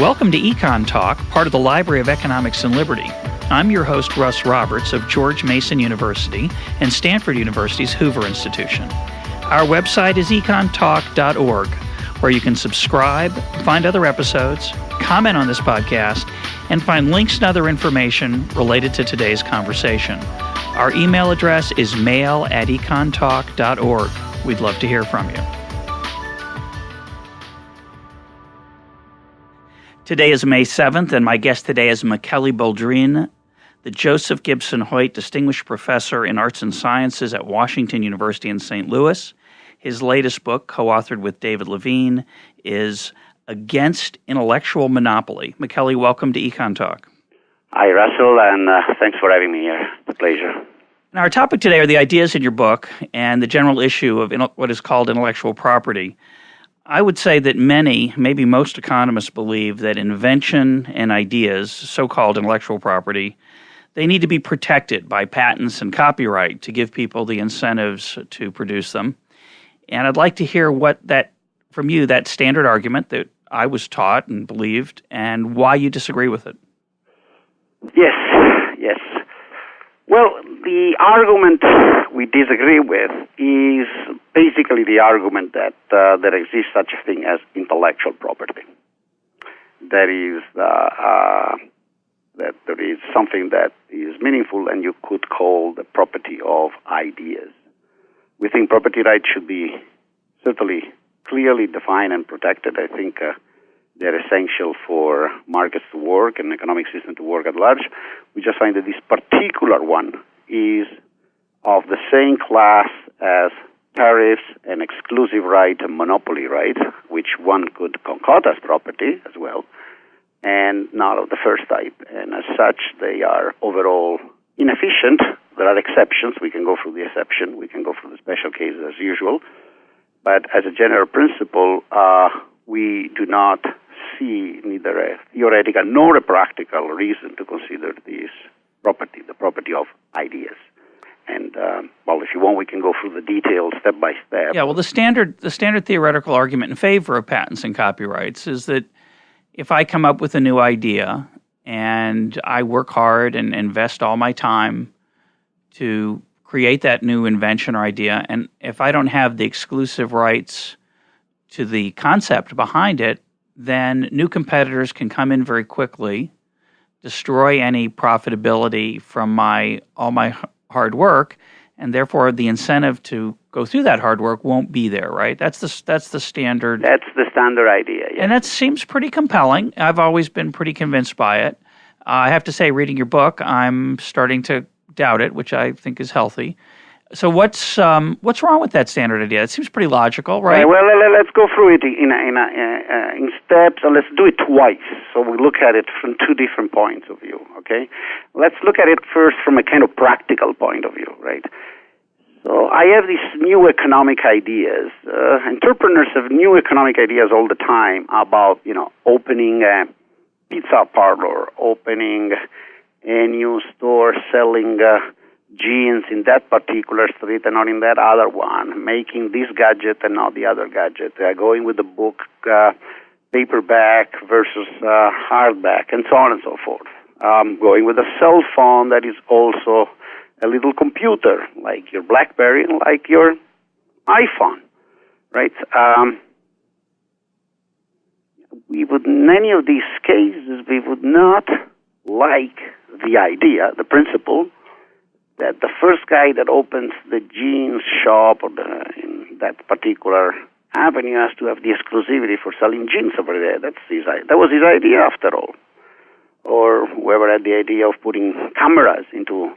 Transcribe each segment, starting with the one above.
Welcome to EconTalk, part of the Library of Economics and Liberty. I'm your host, Russ Roberts of George Mason University and Stanford University's Hoover Institution. Our website is econtalk.org, where you can subscribe, find other episodes, comment on this podcast, and find links and other information related to today's conversation. Our email address is mail@econtalk.org. We'd love to hear from you. Today is May 7th, and my guest today is Michele Boldrin, the Joseph Gibson Hoyt Distinguished Professor in Arts and Sciences at Washington University in St. Louis. His latest book, co-authored with David Levine, is Against Intellectual Monopoly. Michele, welcome to EconTalk. Hi, Russell, and thanks for having me here. It's a pleasure. Now, our topic today are the ideas in your book and the general issue of what is called intellectual property. I would say that many, maybe most economists believe that invention and ideas, so-called intellectual property, they need to be protected by patents and copyright to give people the incentives to produce them. And I'd like to hear from you, that standard argument that I was taught and believed, and why you disagree with it. Yes. Well, the argument we disagree with is basically the argument that there exists such a thing as intellectual property. That is, that there is something that is meaningful and you could call the property of ideas. We think property rights should be certainly clearly defined and protected. I think they're essential for markets to work and economic system to work at large. We just find that this particular one is of the same class as tariffs and exclusive right and monopoly right, which one could concoct as property as well, and not of the first type. And as such, they are overall inefficient. There are exceptions. We can go through the exception. We can go through the special cases as usual. But as a general principle, we do not see neither a theoretical nor a practical reason to consider this property, the property of ideas. And, if you want, we can go through the details step by step. Yeah, well, the standard theoretical argument in favor of patents and copyrights is that if I come up with a new idea and I work hard and invest all my time to create that new invention or idea, and if I don't have the exclusive rights to the concept behind it, then new competitors can come in very quickly, destroy any profitability from all my hard work, and therefore the incentive to go through that hard work won't be there, right? That's the standard. That's the standard idea, yes. And that seems pretty compelling. I've always been pretty convinced by it. I have to say, reading your book, I'm starting to doubt it, which I think is healthy. So what's wrong with that standard idea? It seems pretty logical, right? Well, let's go through it in steps, and let's do it twice. So we look at it from two different points of view, okay? Let's look at it first from a kind of practical point of view, right? So I have these new economic ideas. Entrepreneurs have new economic ideas all the time about, opening a pizza parlor, opening a new store selling jeans in that particular street and not in that other one, making this gadget and not the other gadget, going with the book paperback versus hardback, and so on and so forth. Going with a cell phone that is also a little computer, like your BlackBerry and like your iPhone, right? In any of these cases, we would not like the idea, the principle, that the first guy that opens the jeans shop or in that particular avenue has to have the exclusivity for selling jeans over there. That was his idea, after all. Or whoever had the idea of putting cameras into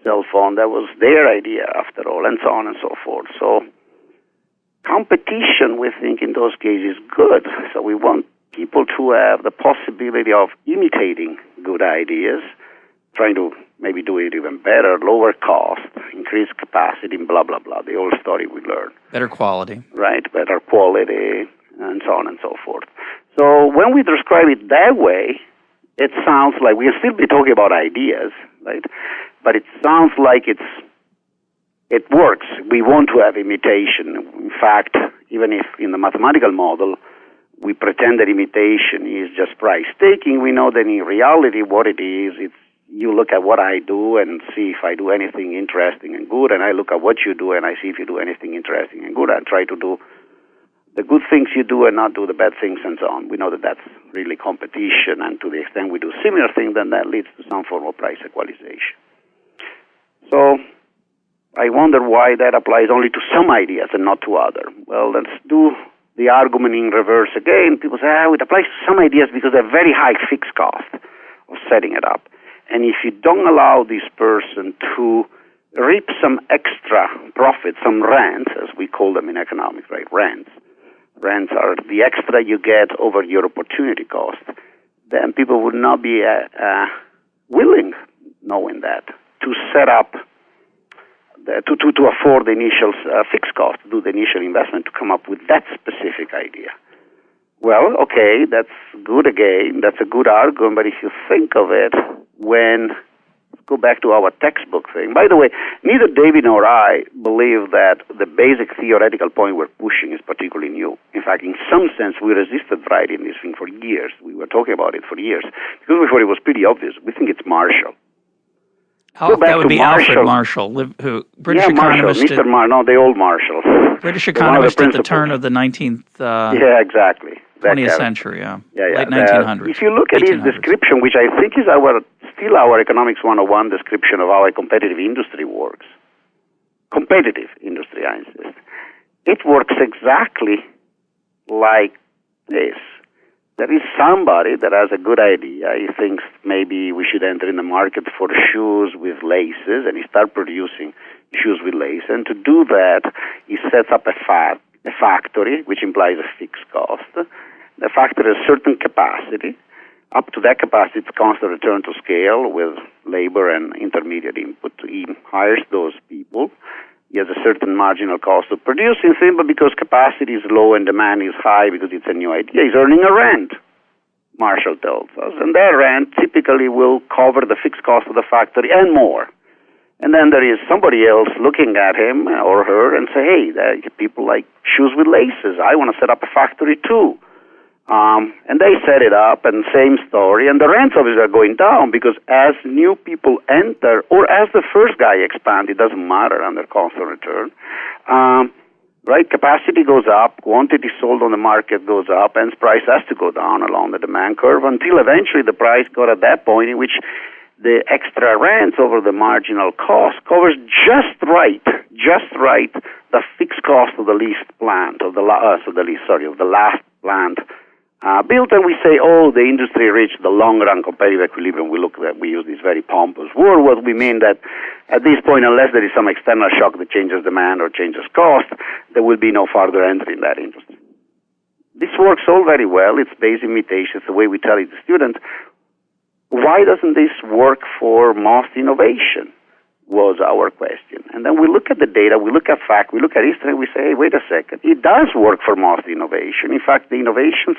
cell phone, that was their idea, after all, and so on and so forth. So competition, we think, in those cases is good. So we want people to have the possibility of imitating good ideas, trying to maybe do it even better, lower cost, increase capacity, blah, blah, blah, the old story we learned. Better quality. Right, better quality, and so on and so forth. So when we describe it that way, it sounds like we'll still be talking about ideas, right? But it sounds like it works. We want to have imitation. In fact, even if in the mathematical model we pretend that imitation is just price taking. We know that in reality what it is, it's you look at what I do and see if I do anything interesting and good, and I look at what you do and I see if you do anything interesting and good, and try to do the good things you do and not do the bad things and so on. We know that that's really competition, and to the extent we do similar things, then that leads to some form of price equalization. So I wonder why that applies only to some ideas and not to others. Well, let's do the argument in reverse again. People say, it applies to some ideas because they have very high fixed cost of setting it up. And if you don't allow this person to reap some extra profit, some rents, as we call them in economics, right? Rents. Rents are the extra you get over your opportunity cost. Then people would not be willing, knowing that, to set up, to afford the initial fixed cost, to do the initial investment, to come up with that specific idea. Well, okay, that's good again. That's a good argument, but if you think of it, go back to our textbook thing. By the way, neither David nor I believe that the basic theoretical point we're pushing is particularly new. In fact, in some sense, we resisted writing this thing for years. We were talking about it for years because we thought it was pretty obvious. We think it's Marshall. That would be Alfred Marshall, who British economist. Mr. Marshall, no, the old Marshall. British economist at the turn of the 19th. Yeah, exactly. 20th century, late 1900s. If you look at his description, which I think is still our Economics 101 description of how a competitive industry works, competitive industry, I insist, it works exactly like this. There is somebody that has a good idea. He thinks maybe we should enter in the market for shoes with laces, and he starts producing shoes with laces. And to do that, he sets up a factory, which implies a fixed cost. The factory has certain capacity. Up to that capacity, it's constant return to scale with labor and intermediate input. He hires those people. He has a certain marginal cost of producing things, but because capacity is low and demand is high because it's a new idea, he's earning a rent, Marshall tells us. And that rent typically will cover the fixed cost of the factory and more. And then there is somebody else looking at him or her and say, hey, people like shoes with laces. I want to set up a factory too. And they set it up, and same story. And the rents obviously are going down because as new people enter, or as the first guy expands, it doesn't matter under constant return. Right? Capacity goes up, quantity sold on the market goes up, and price has to go down along the demand curve until eventually the price got at that point in which the extra rents over the marginal cost covers just right the fixed cost of the least plant, of the last plant built, and we say, the industry reached the long-run competitive equilibrium. We use this very pompous word. What we mean that at this point, unless there is some external shock that changes demand or changes cost, there will be no further entry in that industry. This works all very well. It's base imitation. It's the way we tell it to students. Why doesn't this work for most innovation? Was our question. And then we look at the data, we look at fact, we look at history, and we say, hey, wait a second. It does work for most innovation. In fact, the innovations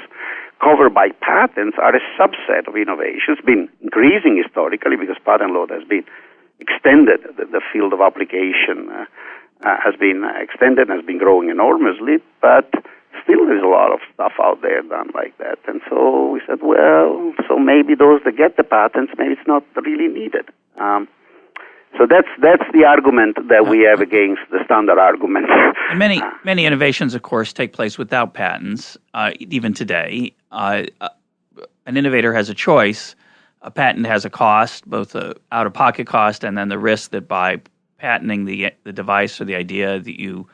covered by patents are a subset of innovations, been increasing historically because patent law has been extended. The field of application has been extended and has been growing enormously, but still there's a lot of stuff out there done like that. And so we said, well, so maybe those that get the patents, maybe it's not really needed. So that's the argument that we have against the standard argument. And many innovations, of course, take place without patents, even today. An innovator has a choice. A patent has a cost, both the out-of-pocket cost and then the risk that by patenting the device or the idea that you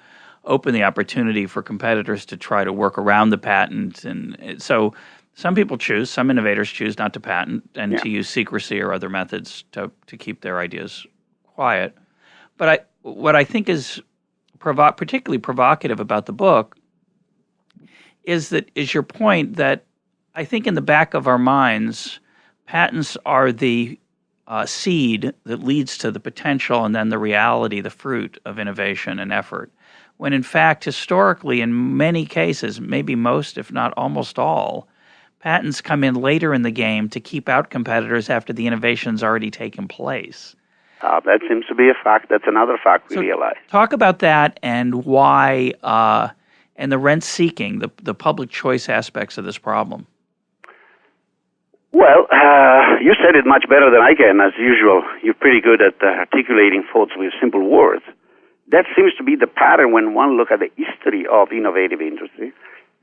open the opportunity for competitors to try to work around the patent. And so some innovators choose not to patent and to use secrecy or other methods to keep their ideas quiet. But what I think is particularly provocative about the book is your point that I think in the back of our minds, patents are the seed that leads to the potential and then the reality, the fruit of innovation and effort. When in fact, historically, in many cases, maybe most, if not almost all, patents come in later in the game to keep out competitors after the innovation's already taken place. That seems to be a fact. That's another fact we realize. Talk about that and why and the rent-seeking, the public choice aspects of this problem? Well, you said it much better than I can, as usual. You're pretty good at articulating thoughts with simple words. That seems to be the pattern when one looks at the history of innovative industry.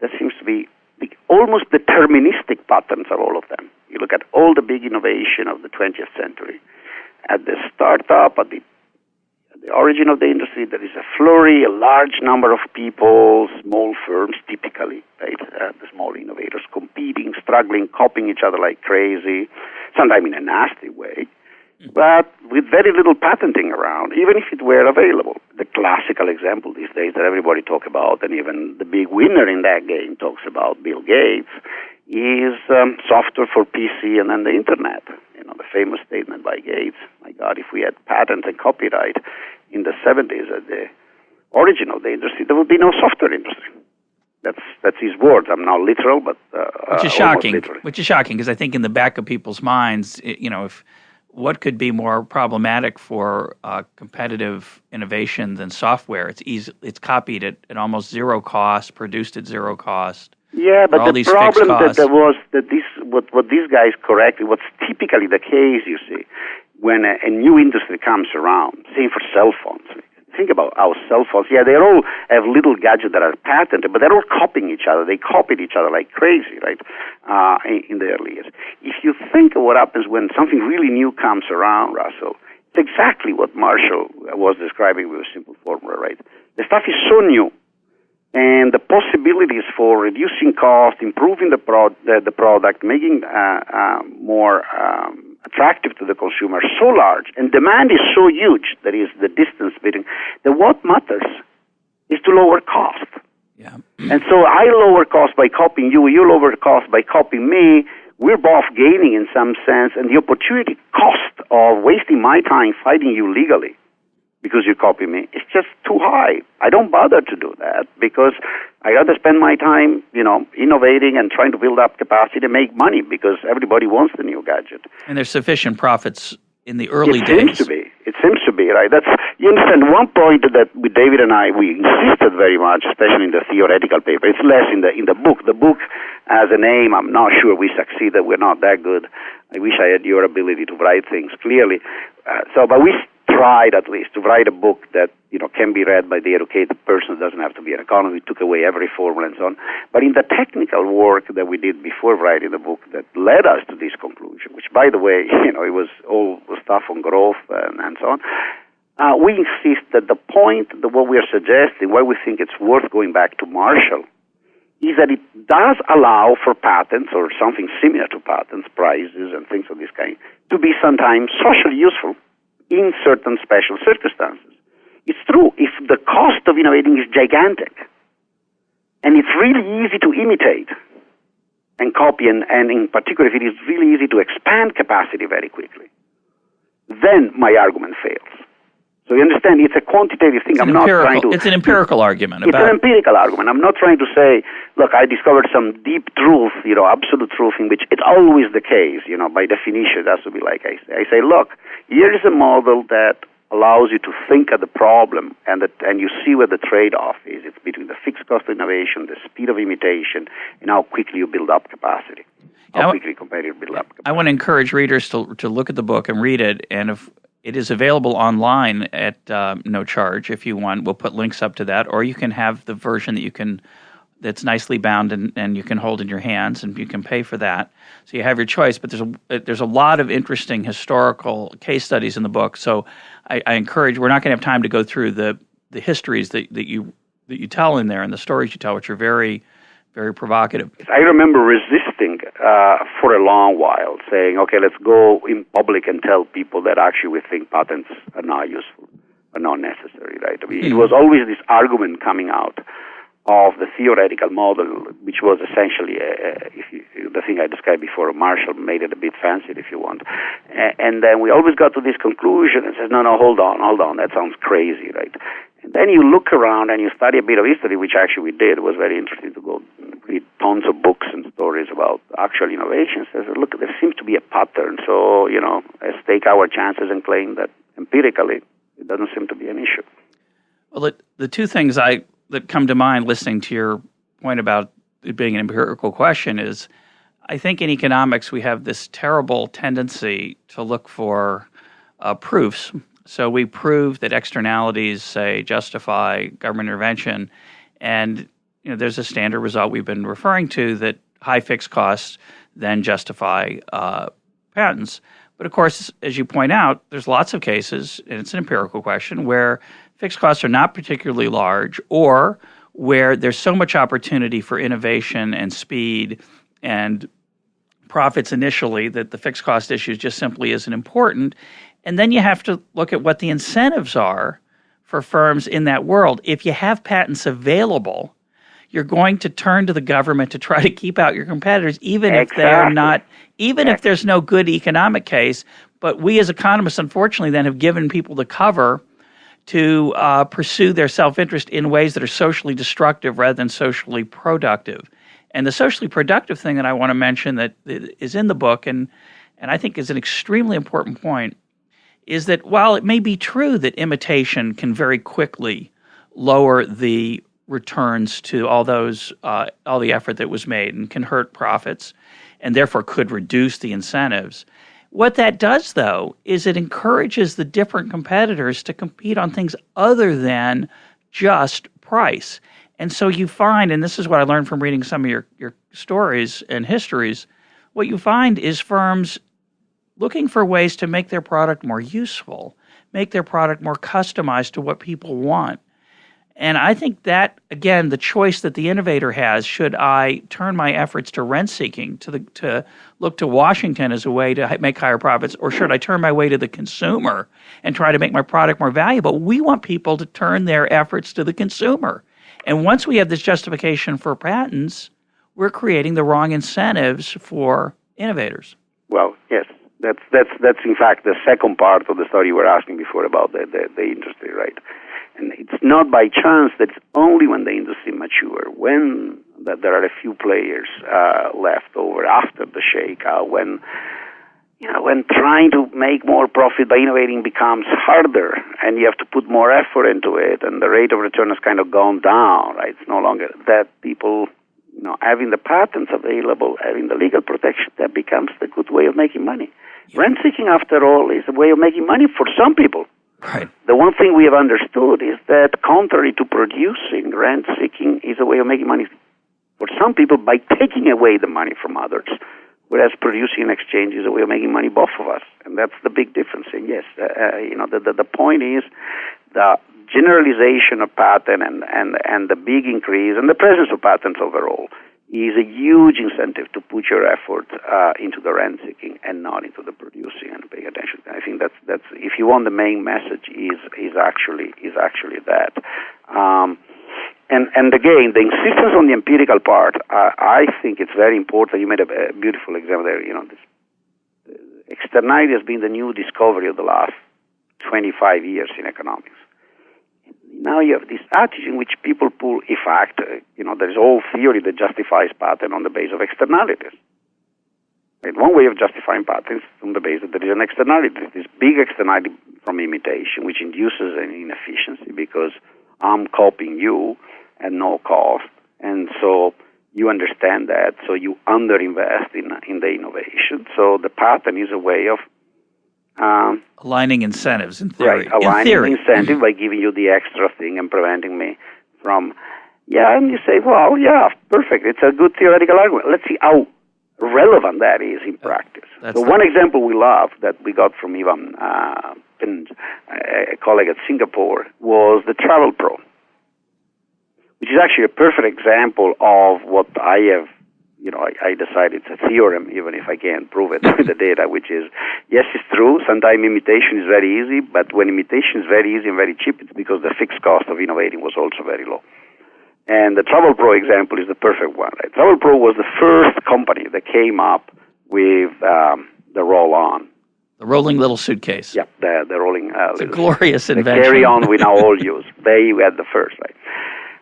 That seems to be almost deterministic patterns of all of them. You look at all the big innovation of the 20th century. At the startup, at the origin of the industry, there is a flurry, a large number of people, small firms typically, right? The small innovators competing, struggling, copying each other like crazy, sometimes in a nasty way, but with very little patenting around, even if it were available. The classical example these days that everybody talks about, and even the big winner in that game talks about, Bill Gates, is software for PC and then the Internet. You know, the famous statement by Gates, my God, if we had patents and copyright in the 70s at the origin of the industry, there would be no software industry. That's his words. I'm not literal, but which is shocking. Which is shocking because I think in the back of people's minds, if what could be more problematic for competitive innovation than software? It's copied at almost zero cost, produced at zero cost. Yeah, but the problem that there was that what these guys correctly, what's typically the case, you see, when a new industry comes around, say for cell phones. Think about our cell phones. Yeah, they all have little gadgets that are patented, but they're all copying each other. They copied each other like crazy, right, in the early years. If you think of what happens when something really new comes around, Russell, it's exactly what Marshall was describing with a simple formula, right? The stuff is so new, and the possibilities for reducing cost, improving the product, making more attractive to the consumer are so large, and demand is so huge, that is the distance between, that what matters is to lower cost. Yeah. And so I lower cost by copying you, you lower cost by copying me, we're both gaining in some sense, and the opportunity cost of wasting my time fighting you legally because you copy me, it's just too high. I don't bother to do that because I rather spend my time, innovating and trying to build up capacity to make money because everybody wants the new gadget. And there's sufficient profits in the early days. It seems to be, right? You understand, one point that with David and I, we insisted very much, especially in the theoretical paper. It's less in the book. The book has a name. I'm not sure we succeeded. We're not that good. I wish I had your ability to write things clearly. But we tried at least to write a book that can be read by the educated person. It doesn't have to be an economist. We took away every formula and so on. But in the technical work that we did before writing the book that led us to this conclusion, which by the way, it was all stuff on growth and so on. We insist that the point that what we are suggesting, why we think it's worth going back to Marshall, is that it does allow for patents or something similar to patents, prizes and things of this kind, to be sometimes socially useful in certain special circumstances. It's true, if the cost of innovating is gigantic, and it's really easy to imitate and copy, and in particular if it is really easy to expand capacity very quickly, then my argument fails. So you understand, it's a quantitative thing. It's an empirical argument. It's an empirical argument. I'm not trying to say, look, I discovered some deep truth, absolute truth in which it's always the case, by definition it has to be like I say. I say, look, here is a model that allows you to think of the problem and you see where the trade-off is. It's between the fixed cost of innovation, the speed of imitation, and how quickly you build up capacity. How quickly competitors build up capacity. I want to encourage readers to look at the book and read it, and if it is available online at no charge if you want. We'll put links up to that, or you can have the version that's nicely bound and you can hold in your hands, and you can pay for that. So you have your choice. But there's a lot of interesting historical case studies in the book. So I encourage. We're not going to have time to go through the histories that you tell in there and the stories you tell, which are very, very provocative. I remember resisting for a long while, saying, okay, let's go in public and tell people that actually we think patents are not useful, are not necessary, right? I mean, It was always this argument coming out of the theoretical model, which was essentially the thing I described before. Marshall made it a bit fancier, if you want. And then we always got to this conclusion and said, no, hold on, that sounds crazy, right? And then you look around and you study a bit of history, which actually we did. It was very interesting to go read tons of books and stories about actual innovations. Says, look, there seems to be a pattern. So, let's take our chances and claim that empirically it doesn't seem to be an issue. Well, the two things I that come to mind listening to your point about it being an empirical question is, I think in economics we have this terrible tendency to look for proofs. So we prove that externalities, say, justify government intervention, and there's a standard result we've been referring to that high fixed costs then justify patents. But of course, as you point out, there's lots of cases, and it's an empirical question, where fixed costs are not particularly large, or where there's so much opportunity for innovation and speed and profits initially that the fixed cost issue just simply isn't important. And then you have to look at what the incentives are for firms in that world. If you have patents available, you're going to turn to the government to try to keep out your competitors, even if they are not, even if there's no good economic case. But we as economists, unfortunately, then have given people the cover to pursue their self-interest in ways that are socially destructive rather than socially productive. And the socially productive thing that I want to mention that is in the book, and I think is an extremely important point, is that while it may be true that imitation can very quickly lower the returns to all the effort that was made and can hurt profits and therefore could reduce the incentives, what that does, though, is it encourages the different competitors to compete on things other than just price. And so you find, and this is what I learned from reading some of your stories and histories, what you find is firms looking for ways to make their product more useful, make their product more customized to what people want. And I think that, again, the choice that the innovator has, should I turn my efforts to rent-seeking, to look to Washington as a way to make higher profits, or should I turn my way to the consumer and try to make my product more valuable? We want people to turn their efforts to the consumer. And once we have this justification for patents, we're creating the wrong incentives for innovators. Well, yes. That's in fact the second part of the story you were asking before about the industry, right? And it's not by chance that it's only when the industry matures, when that there are a few players left over after the shakeout, when trying to make more profit by innovating becomes harder, and you have to put more effort into it, and the rate of return has kind of gone down, right? It's no longer that people, having the patents available, having the legal protection, that becomes the good way of making money. Yeah. Rent-seeking, after all, is a way of making money for some people. Right. The one thing we have understood is that, contrary to producing, rent-seeking is a way of making money for some people by taking away the money from others, whereas producing in exchange is a way of making money both of us. And that's the big difference. And yes, the point is the generalization of patent and the big increase and the presence of patents overall is a huge incentive to put your effort into the rent-seeking and not into the producing and paying attention. I think that's if you want, the main message is actually that. And again, the insistence on the empirical part, I think it's very important. You made a beautiful example there. This externality has been the new discovery of the last 25 years in economics. Now you have this attitude in which people pull, in fact, there is all theory that justifies patent on the basis of externalities. Right? One way of justifying patents is on the basis that there is an externality, this big externality from imitation, which induces an inefficiency because I'm copying you at no cost, and so you understand that, so you underinvest in the innovation. So the patent is a way of aligning incentives, in theory. Right, aligning incentive by giving you the extra thing and preventing me from, and you say, well, perfect, it's a good theoretical argument. Let's see how relevant that is in practice. So one example we love that we got from Ivan, a colleague at Singapore, was the Travel Pro, which is actually a perfect example of what I have, I decided it's a theorem, even if I can't prove it with the data, which is, yes, it's true, sometimes imitation is very easy, but when imitation is very easy and very cheap, it's because the fixed cost of innovating was also very low. And the Travel Pro example is the perfect one, right? Travel Pro was the first company that came up with the roll-on. The rolling little suitcase. Yeah, the rolling it's a glorious invention. The carry-on we now all use. They had the first, right?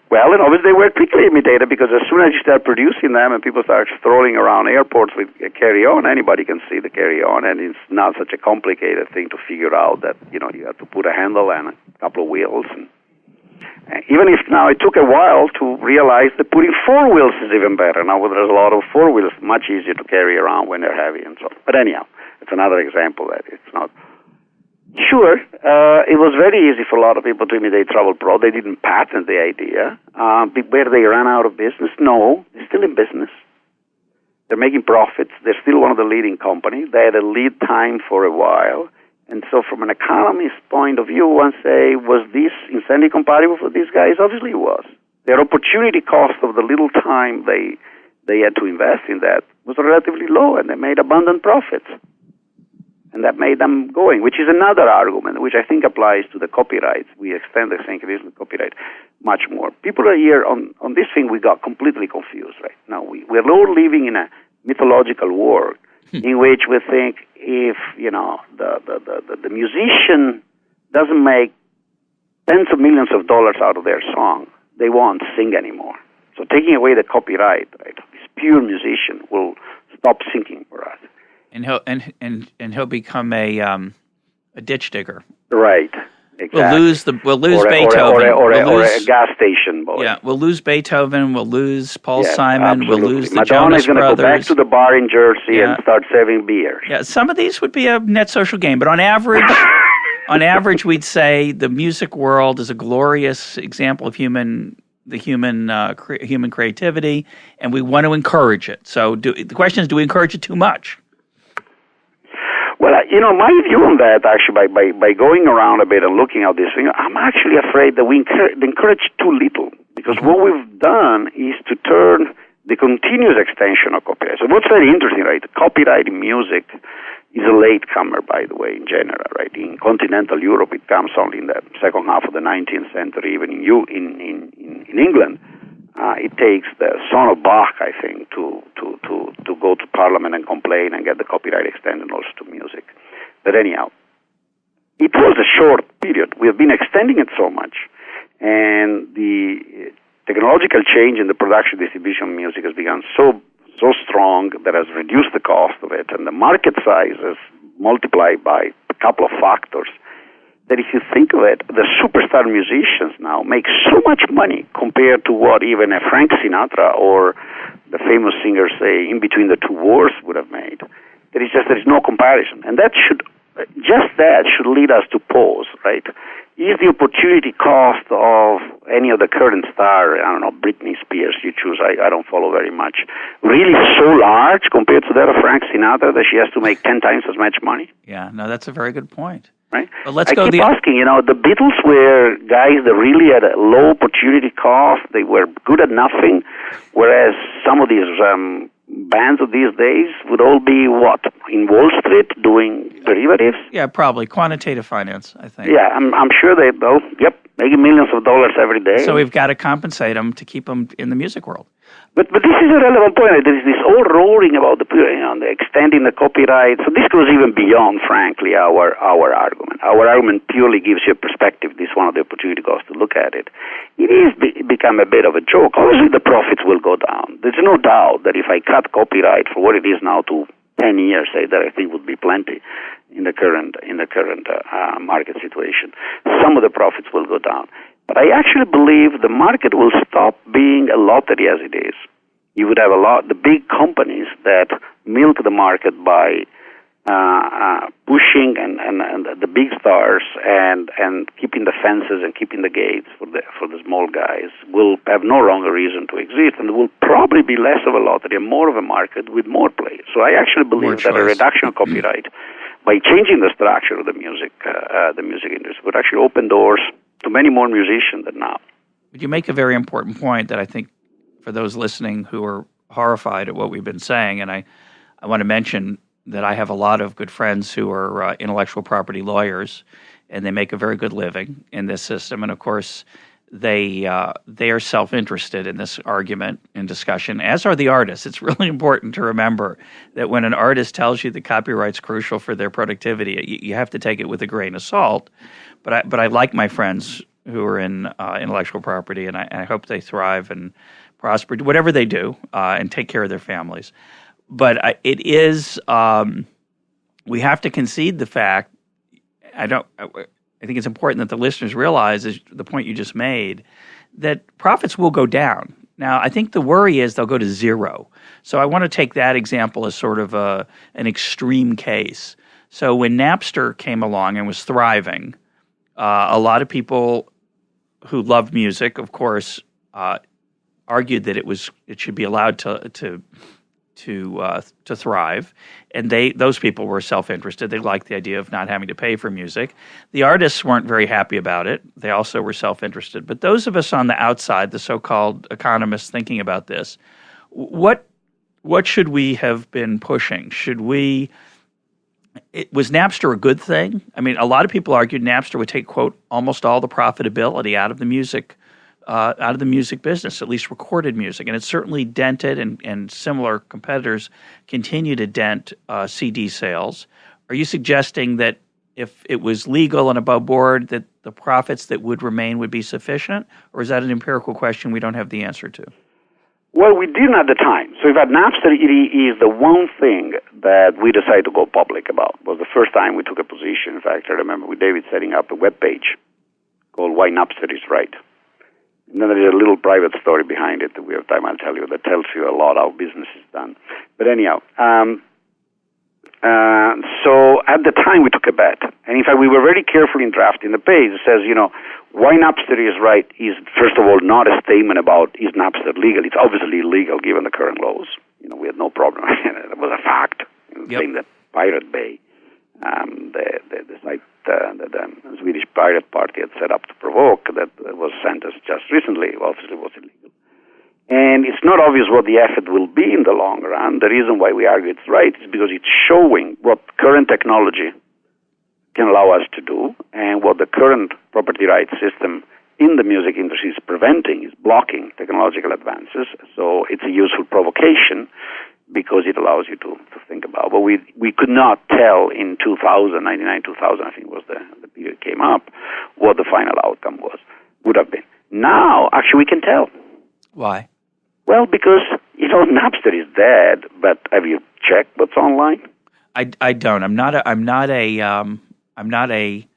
Well, and obviously they were quickly imitated because as soon as you start producing them and people start strolling around airports with a carry-on, anybody can see the carry-on, and it's not such a complicated thing to figure out that, you have to put a handle and a couple of wheels. And Even if now it took a while to realize that putting four wheels is even better. Now there's a lot of four wheels, much easier to carry around when they're heavy and so on. But anyhow, it's another example that it's not. Sure, it was very easy for a lot of people to imitate Travel Pro. They didn't patent the idea. Where they ran out of business? No, they're still in business. They're making profits. They're still one of the leading companies. They had a lead time for a while. And so from an economist point of view, one say, was this insanely compatible for these guys? Obviously it was. Their opportunity cost of the little time they had to invest in that was relatively low, and they made abundant profits. And that made them going, which is another argument, which I think applies to the copyright. We extend the same condition to copyright much more. People are here on this thing, we got completely confused right now. We're all living in a mythological world in which we think if, the musician doesn't make tens of millions of dollars out of their song, they won't sing anymore. So taking away the copyright, right, this pure musician will stop singing for us. And he'll become a ditch digger. Right. Exactly. We'll lose Beethoven. Or a gas station boy. Yeah, we'll lose Beethoven. We'll lose Paul Simon. Absolutely. We'll lose the Madonna Jonas is going to go back to the bar in Jersey and start serving beer. Yeah, some of these would be a net social gain, but on average, we'd say the music world is a glorious example of human creativity, and we want to encourage it. So the question is, do we encourage it too much? Well, my view on that, actually, by going around a bit and looking at this thing, I'm actually afraid that we encourage too little. Because what we've done is to turn the continuous extension of copyright. So what's very interesting, right? Copyright in music is a latecomer, by the way, in general, right? In continental Europe, it comes only in the second half of the 19th century, even in England. It takes the son of Bach, I think, to go to Parliament and complain and get the copyright extended also to music. But anyhow, it was a short period. We have been extending it so much, and the technological change in the production distribution of music has become so strong that has reduced the cost of it, and the market size has multiplied by a couple of factors. That if you think of it, the superstar musicians now make so much money compared to what even a Frank Sinatra or the famous singers, say, in between the two wars would have made. There is no comparison. And that should lead us to pause, right? Is the opportunity cost of any of the current star, I don't know, Britney Spears, you choose, I don't follow very much, really so large compared to that of Frank Sinatra that she has to make 10 times as much money? Yeah, no, that's a very good point. Right? But let's I go keep asking, the Beatles were guys that really had a low opportunity cost. They were good at nothing, whereas some of these bands of these days would all be, in Wall Street doing derivatives? Yeah, probably. Quantitative finance, I think. Yeah, I'm sure they both, making millions of dollars every day. So we've got to compensate them to keep them in the music world. But this is a relevant point. There is this old roaring about the extending the copyright. So this goes even beyond, frankly, our argument. Our argument purely gives you a perspective. This is one of the opportunity costs to look at it. It is become a bit of a joke. Obviously, the profits will go down. There's no doubt that if I cut copyright for what it is now to 10 years, say, that I think would be plenty in the current market situation, some of the profits will go down. But I actually believe the market will stop being a lottery as it is. You would have the big companies that milk the market by pushing and the big stars and keeping the fences and keeping the gates for the small guys will have no longer reason to exist, and will probably be less of a lottery and more of a market with more players. So I actually believe that a reduction of copyright by changing the structure of the music industry would actually open doors to many more musicians than now. But you make a very important point that I think for those listening who are horrified at what we've been saying, and I want to mention that I have a lot of good friends who are intellectual property lawyers, and they make a very good living in this system. And of course, they are self-interested in this argument and discussion, as are the artists. It's really important to remember that when an artist tells you that copyright's crucial for their productivity, you have to take it with a grain of salt. But I like my friends who are in intellectual property, and I hope they thrive and prosper, whatever they do, and take care of their families. But it is we have to concede the fact. I think it's important that the listeners realize, is the point you just made, that profits will go down. Now, I think the worry is they'll go to zero. So I want to take that example as sort of an extreme case. So when Napster came along and was thriving, a lot of people who loved music, of course, argued that it should be allowed to thrive, and those people were self-interested. They liked the idea of not having to pay for music. The artists weren't very happy about it. They also were self-interested. But those of us on the outside, the so-called economists thinking about this, what should we have been pushing? Was Napster a good thing? I mean, a lot of people argued Napster would take, quote, almost all the profitability out of the music business, at least recorded music. And it certainly dented, and similar competitors continue to dent CD sales. Are you suggesting that if it was legal and above board, that the profits that would remain would be sufficient? Or is that an empirical question we don't have the answer to? Well, we didn't at the time. So that Napster is the one thing that we decided to go public about. It was the first time we took a position. In fact, I remember with David setting up a web page called Why Napster is Right. And then there is a little private story behind it that we have time I'll tell you that tells you a lot how business is done. But anyhow, so at the time we took a bet. And in fact, we were very careful in drafting the page. It says, why Napster is right is, first of all, not a statement about is Napster legal. It's obviously illegal given the current laws. We had no problem. It was a fact. Yep. Same that Pirate Bay, the site that the Swedish Pirate Party had set up to provoke, that was sentenced just recently, obviously was illegal. And it's not obvious what the effect will be in the long run. The reason why we argue it's right is because it's showing what current technology can allow us to do, and what the current property rights system in the music industry is preventing, is blocking technological advances. So it's a useful provocation because it allows you to think about. But we could not tell in 2000, 99, 2000, I think was the period it came up, what the final outcome would have been. Now, actually, we can tell. Why? Well, because, Napster is dead, but have you checked what's online? I don't. I'm not a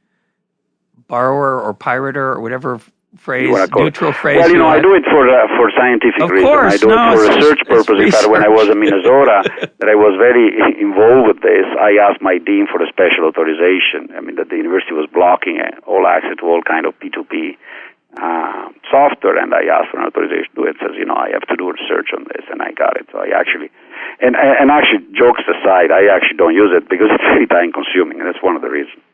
borrower or pirater or whatever phrase, neutral phrase. Well, I do it for scientific reasons. I do it for research purposes. In fact, when I was in Minnesota, that I was very involved with this, I asked my dean for a special authorization. I mean, that the university was blocking all access to all kind of P2P software, and I asked for an authorization to do it. It says, I have to do research on this, and I got it. So I actually, and actually, jokes aside, I actually don't use it because it's very time consuming, and that's one of the reasons.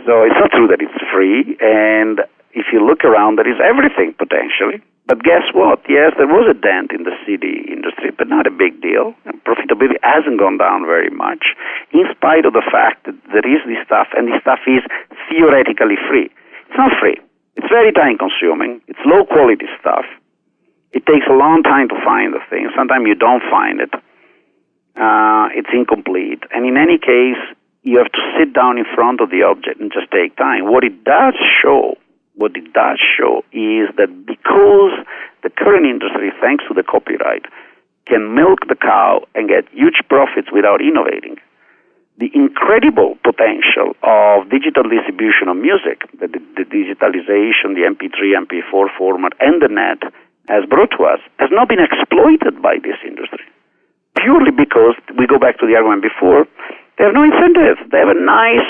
So it's not true that it's free, and if you look around, there is everything potentially. But guess what? Yes, there was a dent in the CD industry, but not a big deal. And profitability hasn't gone down very much, in spite of the fact that there is this stuff, and this stuff is theoretically free. It's not free. It's very time-consuming. It's low-quality stuff. It takes a long time to find the thing. Sometimes you don't find it. It's incomplete. And in any case, you have to sit down in front of the object and just take time. What it does show is that because the current industry, thanks to the copyright, can milk the cow and get huge profits without innovating, the incredible potential of digital distribution of music, the digitalization, the MP3, MP4 format, and the net has brought to us, has not been exploited by this industry. Purely because, we go back to the argument before, they have no incentive. They have a nice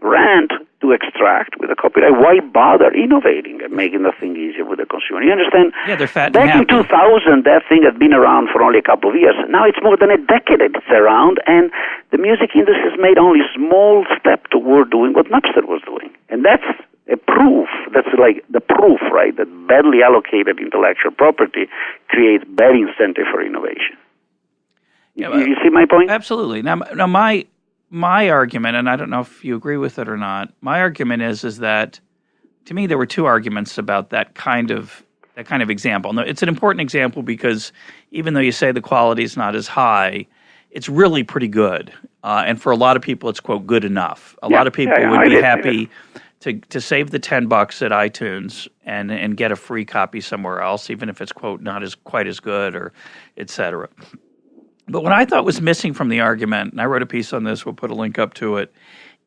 rent to extract with the copyright. Why bother innovating and making the thing easier with the consumer? You understand? Yeah, they're fat Back and happy. in 2000, that thing had been around for only a couple of years. Now it's more than a decade it's around, and the music industry has made only a small step toward doing what Napster was doing. And that's a proof. That's like the proof, right, that badly allocated intellectual property creates bad incentive for innovation. Yeah, you see my point? Absolutely. Now my argument, and I don't know if you agree with it or not, my argument is that, to me, there were two arguments about that kind of example. Now, it's an important example because even though you say the quality is not as high, it's really pretty good. And for a lot of people, it's, quote, good enough. A lot of people would be happy to save the $10 at iTunes and get a free copy somewhere else, even if it's, quote, not as quite as good, or et cetera. But what I thought was missing from the argument, and I wrote a piece on this, we'll put a link up to it,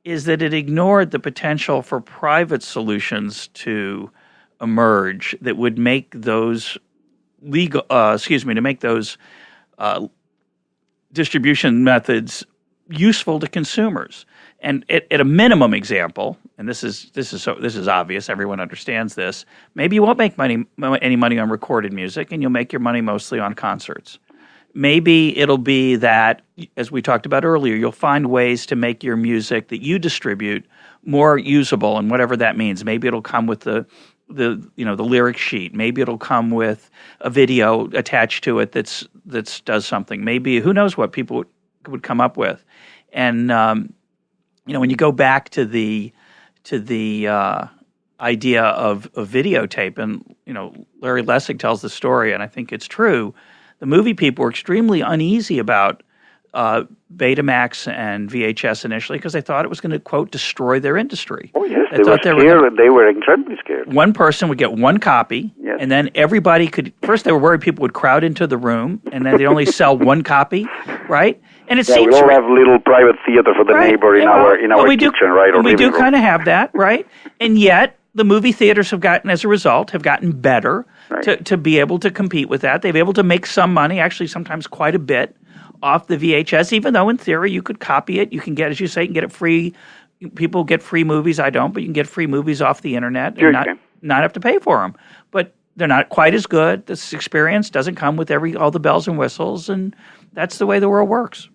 is that it ignored the potential for private solutions to emerge that would make those to make those distribution methods useful to consumers. And at a minimum example, and this is obvious, everyone understands this. Maybe you won't make any money on recorded music, and you'll make your money mostly on concerts. Maybe it'll be that, as we talked about earlier, you'll find ways to make your music that you distribute more usable, and whatever that means. Maybe it'll come with the lyric sheet. Maybe it'll come with a video attached to it that's does something. Maybe, who knows what people would come up with. And when you go back to the idea of videotape, and Larry Lessig tells the story, and I think it's true. The movie people were extremely uneasy about Betamax and VHS initially because they thought it was going to, quote, destroy their industry. Oh, yes, they were scared. They were incredibly scared. One person would get one copy, yes. And then everybody could, first they were worried people would crowd into the room, and then they'd only sell one copy, right? And it seems we all have little private theater for the neighbor in our kitchen, right? And we do kind of have that, right? And yet the movie theaters have gotten better to be able to compete with that. They've been able to make some money, actually sometimes quite a bit, off the VHS, even though in theory you could copy it. You can get, as you say, you can get it free. People get free movies. I don't, but you can get free movies off the internet and not have to pay for them. But they're not quite as good. This experience doesn't come with all the bells and whistles, and that's the way the world works.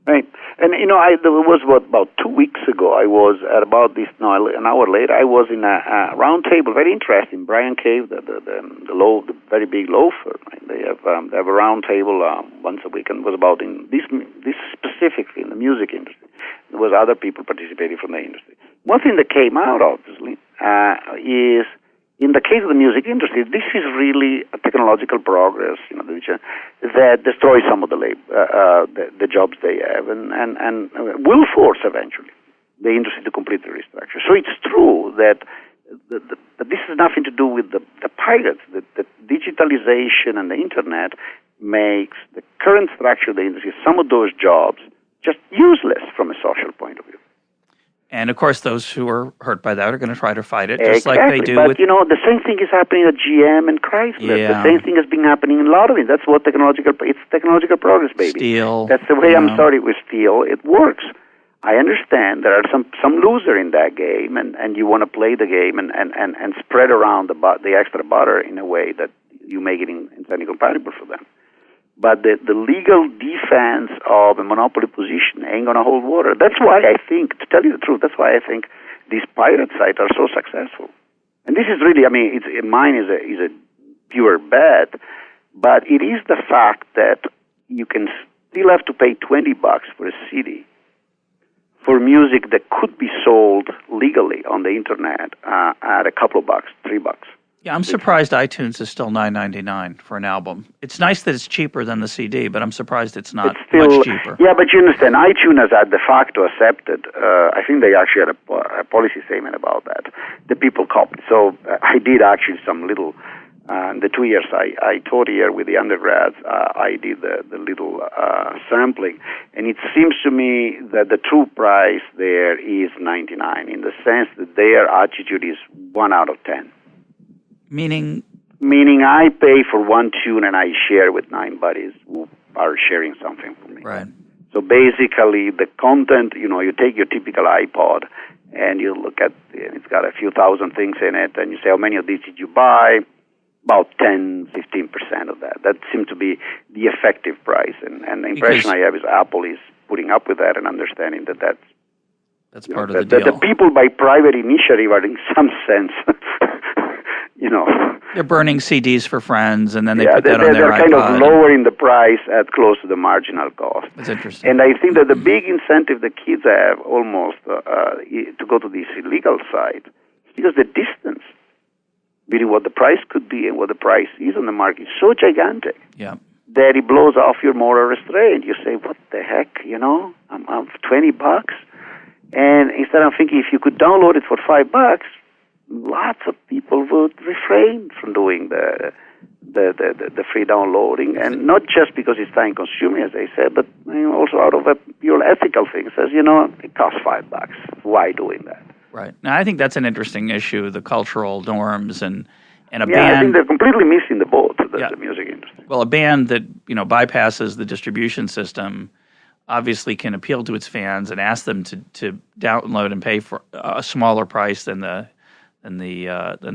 Right. And, there was about 2 weeks ago, I was at about this, an hour later, I was in a round table, very interesting. Brian Cave, the very big law firm, right? They have a round table once a week, and it was about in this specifically in the music industry. There was other people participating from the industry. One thing that came out, obviously, is in the case of the music industry, this is really a technological progress, that destroys some of the jobs they have, and will force eventually the industry to completely restructure. So it's true that this has nothing to do with the pirates. The digitalization and the internet makes the current structure of the industry, some of those jobs, just useless from a social point of view. And, of course, those who are hurt by that are going to try to fight it, just like they do with... But, the same thing is happening at GM and Chrysler. Yeah. The same thing has been happening in a lot of it. That's what it's technological progress, baby. Steel. That's the way, I'm sorry, with steel, it works. I understand there are some loser in that game, and you want to play the game and spread around the extra butter in a way that you make it insanely compatible for them. But the legal defense of a monopoly position ain't going to hold water. That's why I think, to tell you the truth, that's why I think these pirate sites are so successful. And this is really, mine is a pure bet, but it is the fact that you can still have to pay $20 for a CD for music that could be sold legally on the internet at a couple of bucks, $3. Yeah, I'm surprised iTunes is still $9.99 for an album. It's nice that it's cheaper than the CD, but I'm surprised it's not much cheaper. Yeah, but you understand, iTunes has de facto accepted. I think they actually had a policy statement about that. The people copied. So I did actually some little. The 2 years I taught here with the undergrads, I did the little sampling, and it seems to me that the true price there is $99, in the sense that their attitude is 1 out of 10. Meaning I pay for one tune and I share with 9 buddies who are sharing something for me. Right. So basically the content, you take your typical iPod and you look at it, it's got a few thousand things in it, and you say, how many of these did you buy? About 10-15% of that. That seems to be the effective price. And the impression I have is Apple is putting up with that and understanding that's part of the deal. That the people by private initiative are in some sense... They're burning CDs for friends, and then they put that on their iPod. They're kind of lowering the price at close to the marginal cost. That's interesting. And I think that the big incentive the kids have almost to go to this illegal site is because the distance between what the price could be and what the price is on the market is so gigantic that it blows off your moral restraint. You say, what the heck, I'm $20. And instead I'm thinking, if you could download it for $5, lots of people would refrain from doing the free downloading, and not just because it's time consuming, as I said, but also out of a pure ethical thing. It says, it costs $5. Why doing that? Right. Now, I think that's an interesting issue, the cultural norms and a Yeah, band. I think they're completely missing the boat, the music industry. Well, a band that, bypasses the distribution system obviously can appeal to its fans and ask them to download and pay for a smaller price than the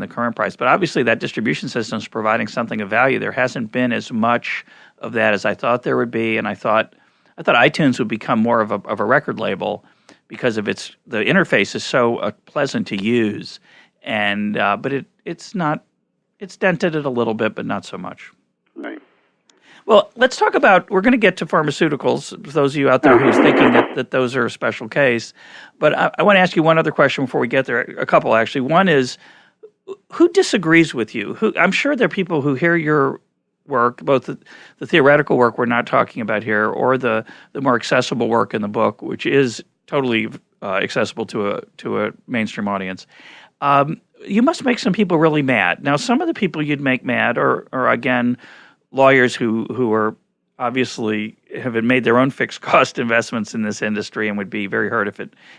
current price. But obviously that distribution system is providing something of value. There hasn't been as much of that as I thought there would be, and I thought iTunes would become more of a record label because of the interface is so pleasant to use, and but it's not. It's dented it a little bit, but not so much. Right. Well, let's talk about, we're going to get to pharmaceuticals, those of you out there who's thinking that those are a special case. But I want to ask you one other question before we get there, a couple actually. One is, who disagrees with you? I'm sure there are people who hear your work, both the theoretical work we're not talking about here, or the more accessible work in the book, which is totally accessible to a mainstream audience. You must make some people really mad. Now, some of the people you'd make mad are again, lawyers who are obviously have made their own fixed cost investments in this industry and would be very hurt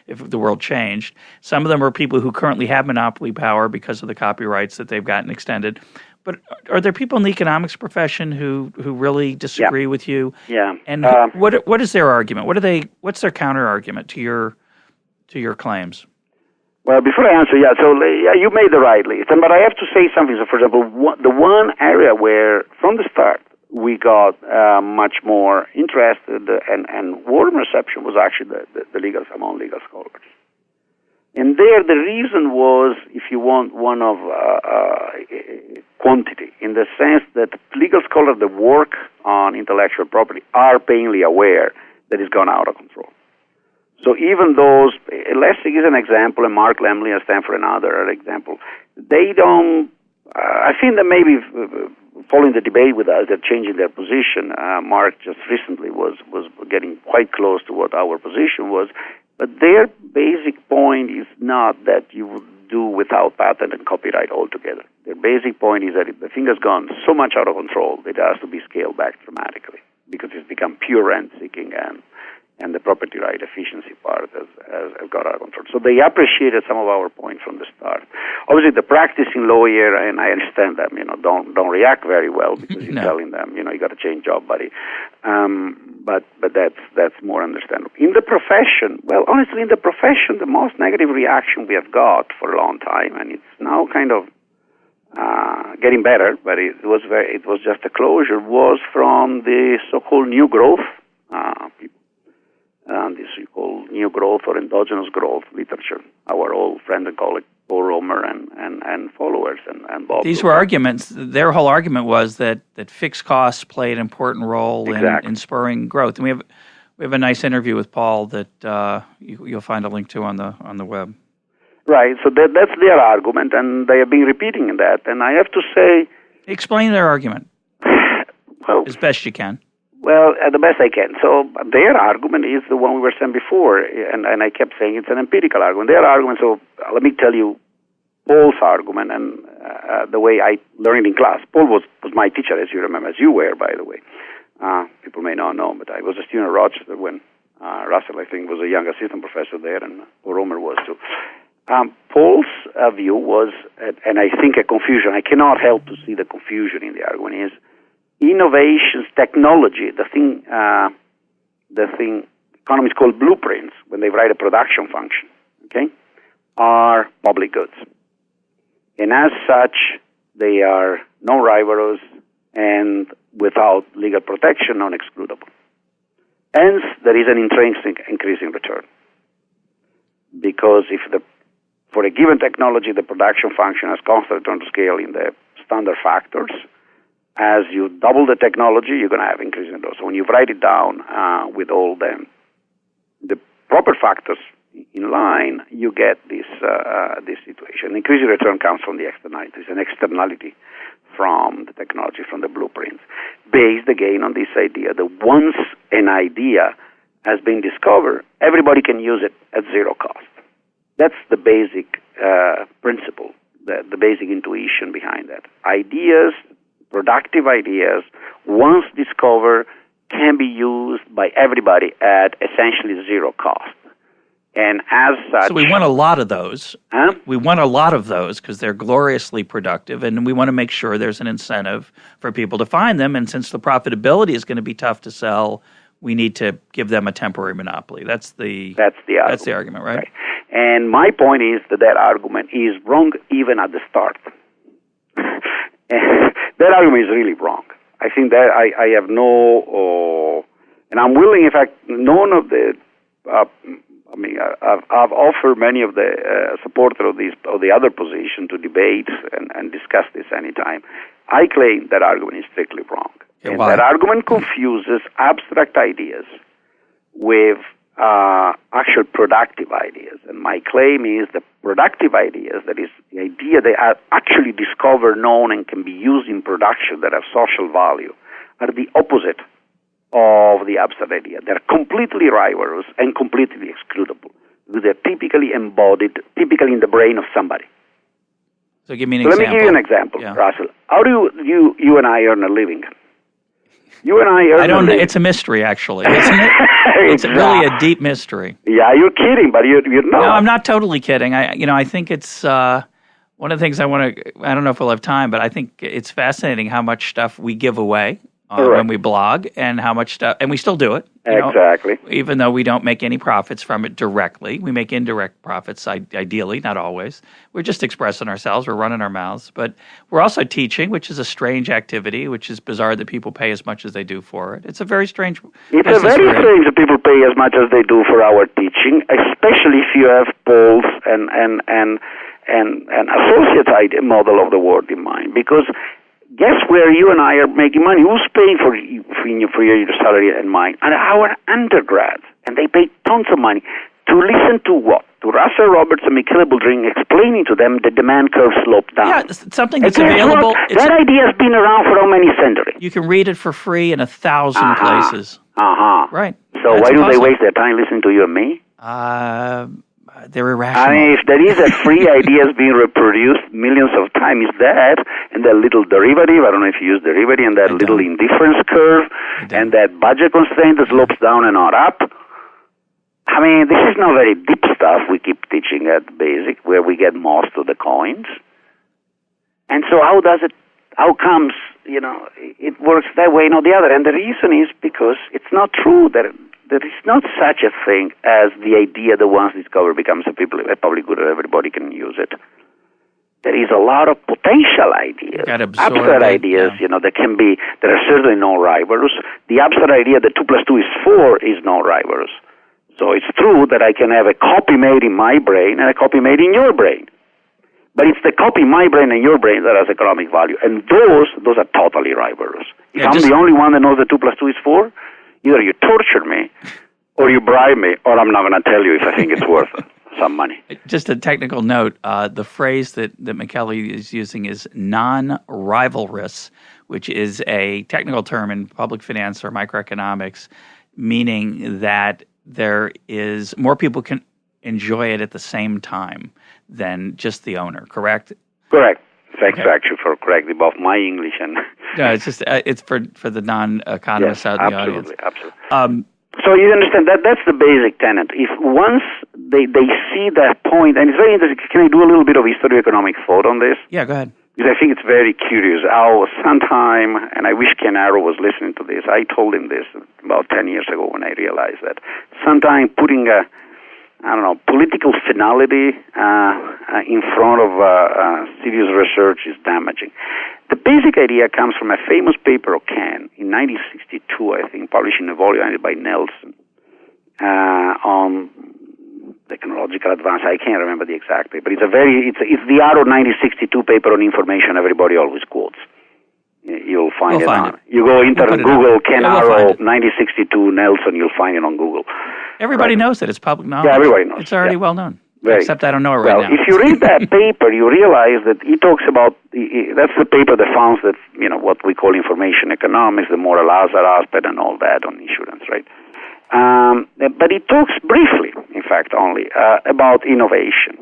if the world changed. Some of them are people who currently have monopoly power because of the copyrights that they've gotten extended. But are there people in the economics profession who really disagree with you? Yeah. And what is their argument? What's their counter argument to your claims? Well, before I answer, you made the right list. But I have to say something. So, for example, the one area where, from the start, we got much more interested and warm reception was actually the legal, among legal scholars. And there, the reason was, if you want, one of quantity, in the sense that legal scholars that work on intellectual property are painfully aware that it's gone out of control. So even those, Lessig is an example, and Mark Lemley at Stanford another example, they don't, I think that maybe following the debate with us, they're changing their position. Mark just recently was getting quite close to what our position was, but their basic point is not that you would do without patent and copyright altogether. Their basic point is that if the thing has gone so much out of control, it has to be scaled back dramatically because it's become pure rent-seeking and the property right efficiency part has got out of control. So they appreciated some of our points from the start. Obviously, the practicing lawyer, and I understand them, don't react very well because you're telling them, you got to change job, buddy. But that's more understandable. In the profession, well, honestly, in the profession, the most negative reaction we have got for a long time, and it's now kind of getting better, but it was just a closure, was from the so-called new growth people. This we call new growth or endogenous growth literature. Our old friend and colleague Paul Romer and followers and Bob. These were arguments. Their whole argument was that fixed costs play an important role in spurring growth. And we have a nice interview with Paul that you'll find a link to on the web. Right. So that's their argument, and they have been repeating that. And I have to say, explain their argument as best you can. Well, the best I can. So their argument is the one we were saying before, and I kept saying it's an empirical argument. Their argument, so let me tell you Paul's argument and the way I learned in class. Paul was my teacher, as you remember, as you were, by the way. People may not know, but I was a student at Rochester when Russell, I think, was a young assistant professor there, and Paul Romer was too. Paul's view was, and I think a confusion, I cannot help to see the confusion in the argument, is innovations, technology, the thing economists call blueprints, when they write a production function, okay, are public goods. And as such, they are non-rivalrous and without legal protection, non-excludable. Hence, there is an intrinsic increase in return. Because for a given technology, the production function has constant return to scale in the standard factors. As you double the technology, you're going to have increase in return. So when you write it down with all the proper factors in line, you get this situation. Increasing return comes from the externality. There's an externality from the technology, from the blueprints, based again on this idea that once an idea has been discovered, everybody can use it at zero cost. That's the basic principle, the basic intuition behind that. Ideas, productive ideas, once discovered, can be used by everybody at essentially zero cost. And as such... So we want a lot of those. Huh? We want a lot of those because they're gloriously productive, and we want to make sure there's an incentive for people to find them. And since the profitability is going to be tough to sell, we need to give them a temporary monopoly. That's the argument, right? And my point is that argument is wrong even at the start. That argument is really wrong. I think that I have no... and I'm willing, in fact, none of the... I've offered many of the supporters of the other position to debate and discuss this anytime. I claim that argument is strictly wrong. Okay, and why? that argument confuses abstract ideas with actual productive ideas. And my claim is the productive ideas, that is, the idea they are actually discovered, known, and can be used in production that have social value, are the opposite of the abstract idea. They're completely rigorous and completely excludable. They're typically embodied, typically in the brain of somebody. So give me an example. Let me give you an example, Yeah. Russell. How do you and I earn a living? You and I earn a living. It's a mystery, actually, isn't it? It's really a deep mystery. Yeah, you're kidding, but you're not. No, I'm not totally kidding. I think it's one of the things I don't know if we'll have time, but I think it's fascinating how much stuff we give away when we blog, and how much stuff, and we still do it. Exactly. Even though we don't make any profits from it directly, we make indirect profits, ideally, not always. We're just expressing ourselves, we're running our mouths, but we're also teaching, which is a strange activity, which is bizarre that people pay as much as they do for it. It's a very strange It's a very strange that people pay as much as they do for our teaching, especially if you have Paul's and associates idea model of the world in mind, because guess where you and I are making money? Who's paying for your salary and mine? And our undergrads. And they pay tons of money to listen to what? To Russell Roberts and Michele Boldrin explaining to them the demand curve sloped down. Yeah, something that's available. That idea has been around for how many centuries? You can read it for free in 1,000 places. Right. So why do they waste their time listening to you and me? They're irrational. I mean, if there is a free ideas being reproduced millions of times, that and that little derivative, I don't know if you use derivative, and that little indifference curve, and that budget constraint that slopes down and not up. I mean, this is not very deep stuff we keep teaching at basic, where we get most of the coins. And so how comes, it works that way, not the other? And the reason is because it's not true that there is not such a thing as the idea that once discovered becomes a public good and everybody can use it. There is a lot of potential ideas, abstract ideas, there are certainly no rivals. The abstract idea that 2 + 2 is 4 is no rivals. So it's true that I can have a copy made in my brain and a copy made in your brain. But it's the copy in my brain and your brain that has economic value. And those are totally rivals. If I'm the only one that knows that 2 + 2 is 4, either you torture me, or you bribe me, or I'm not going to tell you if I think it's worth some money. Just a technical note, the phrase that Michele is using is non-rivalrous, which is a technical term in public finance or microeconomics, meaning that there is more people can enjoy it at the same time than just the owner, correct? Correct. Thanks, actually, for correcting both my English and... No, it's just it's for the non-economists out in the audience. Absolutely. So you understand that's the basic tenet. If once they see that point, and it's very interesting. Can I do a little bit of history economic thought on this? Yeah, go ahead. Because I think it's very curious how sometime, and I wish Ken Arrow was listening to this. I told him this about 10 years ago when I realized that sometime putting political finality in front of serious research is damaging. The basic idea comes from a famous paper of Ken in 1962, I think, published in a volume by Nelson on technological advance. I can't remember the exact paper. It's the Arrow 1962 paper on information everybody always quotes. You'll find it. You go Google Ken Arrow 1962 Nelson. You'll find it on Google. Everybody knows that it's public knowledge. Yeah, everybody knows. It's already well known. Except I don't know it right now. If you read that paper, you realize that he talks about that's the paper that founds that what we call information economics, the moral hazard aspect, and all that on insurance, right? But he talks briefly, in fact, only about innovation,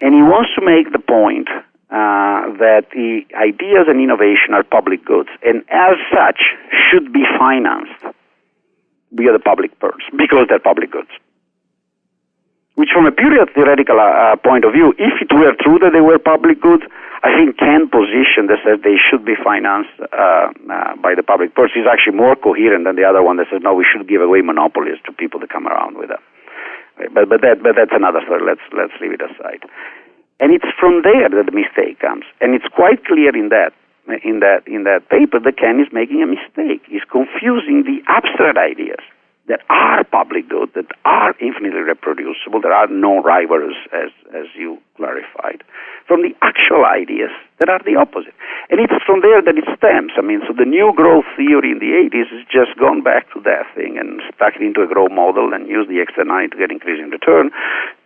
and he wants to make the point that the ideas and innovation are public goods, and as such should be financed via the public purse because they're public goods. which from a purely theoretical point of view, if it were true that they were public goods, I think can position that says they should be financed by the public purse is actually more coherent than the other one that says, no, we should give away monopolies to people that come around with them. But that's another story. Let's leave it aside. And it's from there that the mistake comes. And it's quite clear in that paper that Ken is making a mistake. He's confusing the abstract ideas that are public goods, that are infinitely reproducible, there are no rivals, as you clarified, from the actual ideas that are the opposite. And it's from there that it stems. I mean, so the new growth theory in the 80s has just gone back to that thing and stuck it into a growth model and used the externality to get increasing return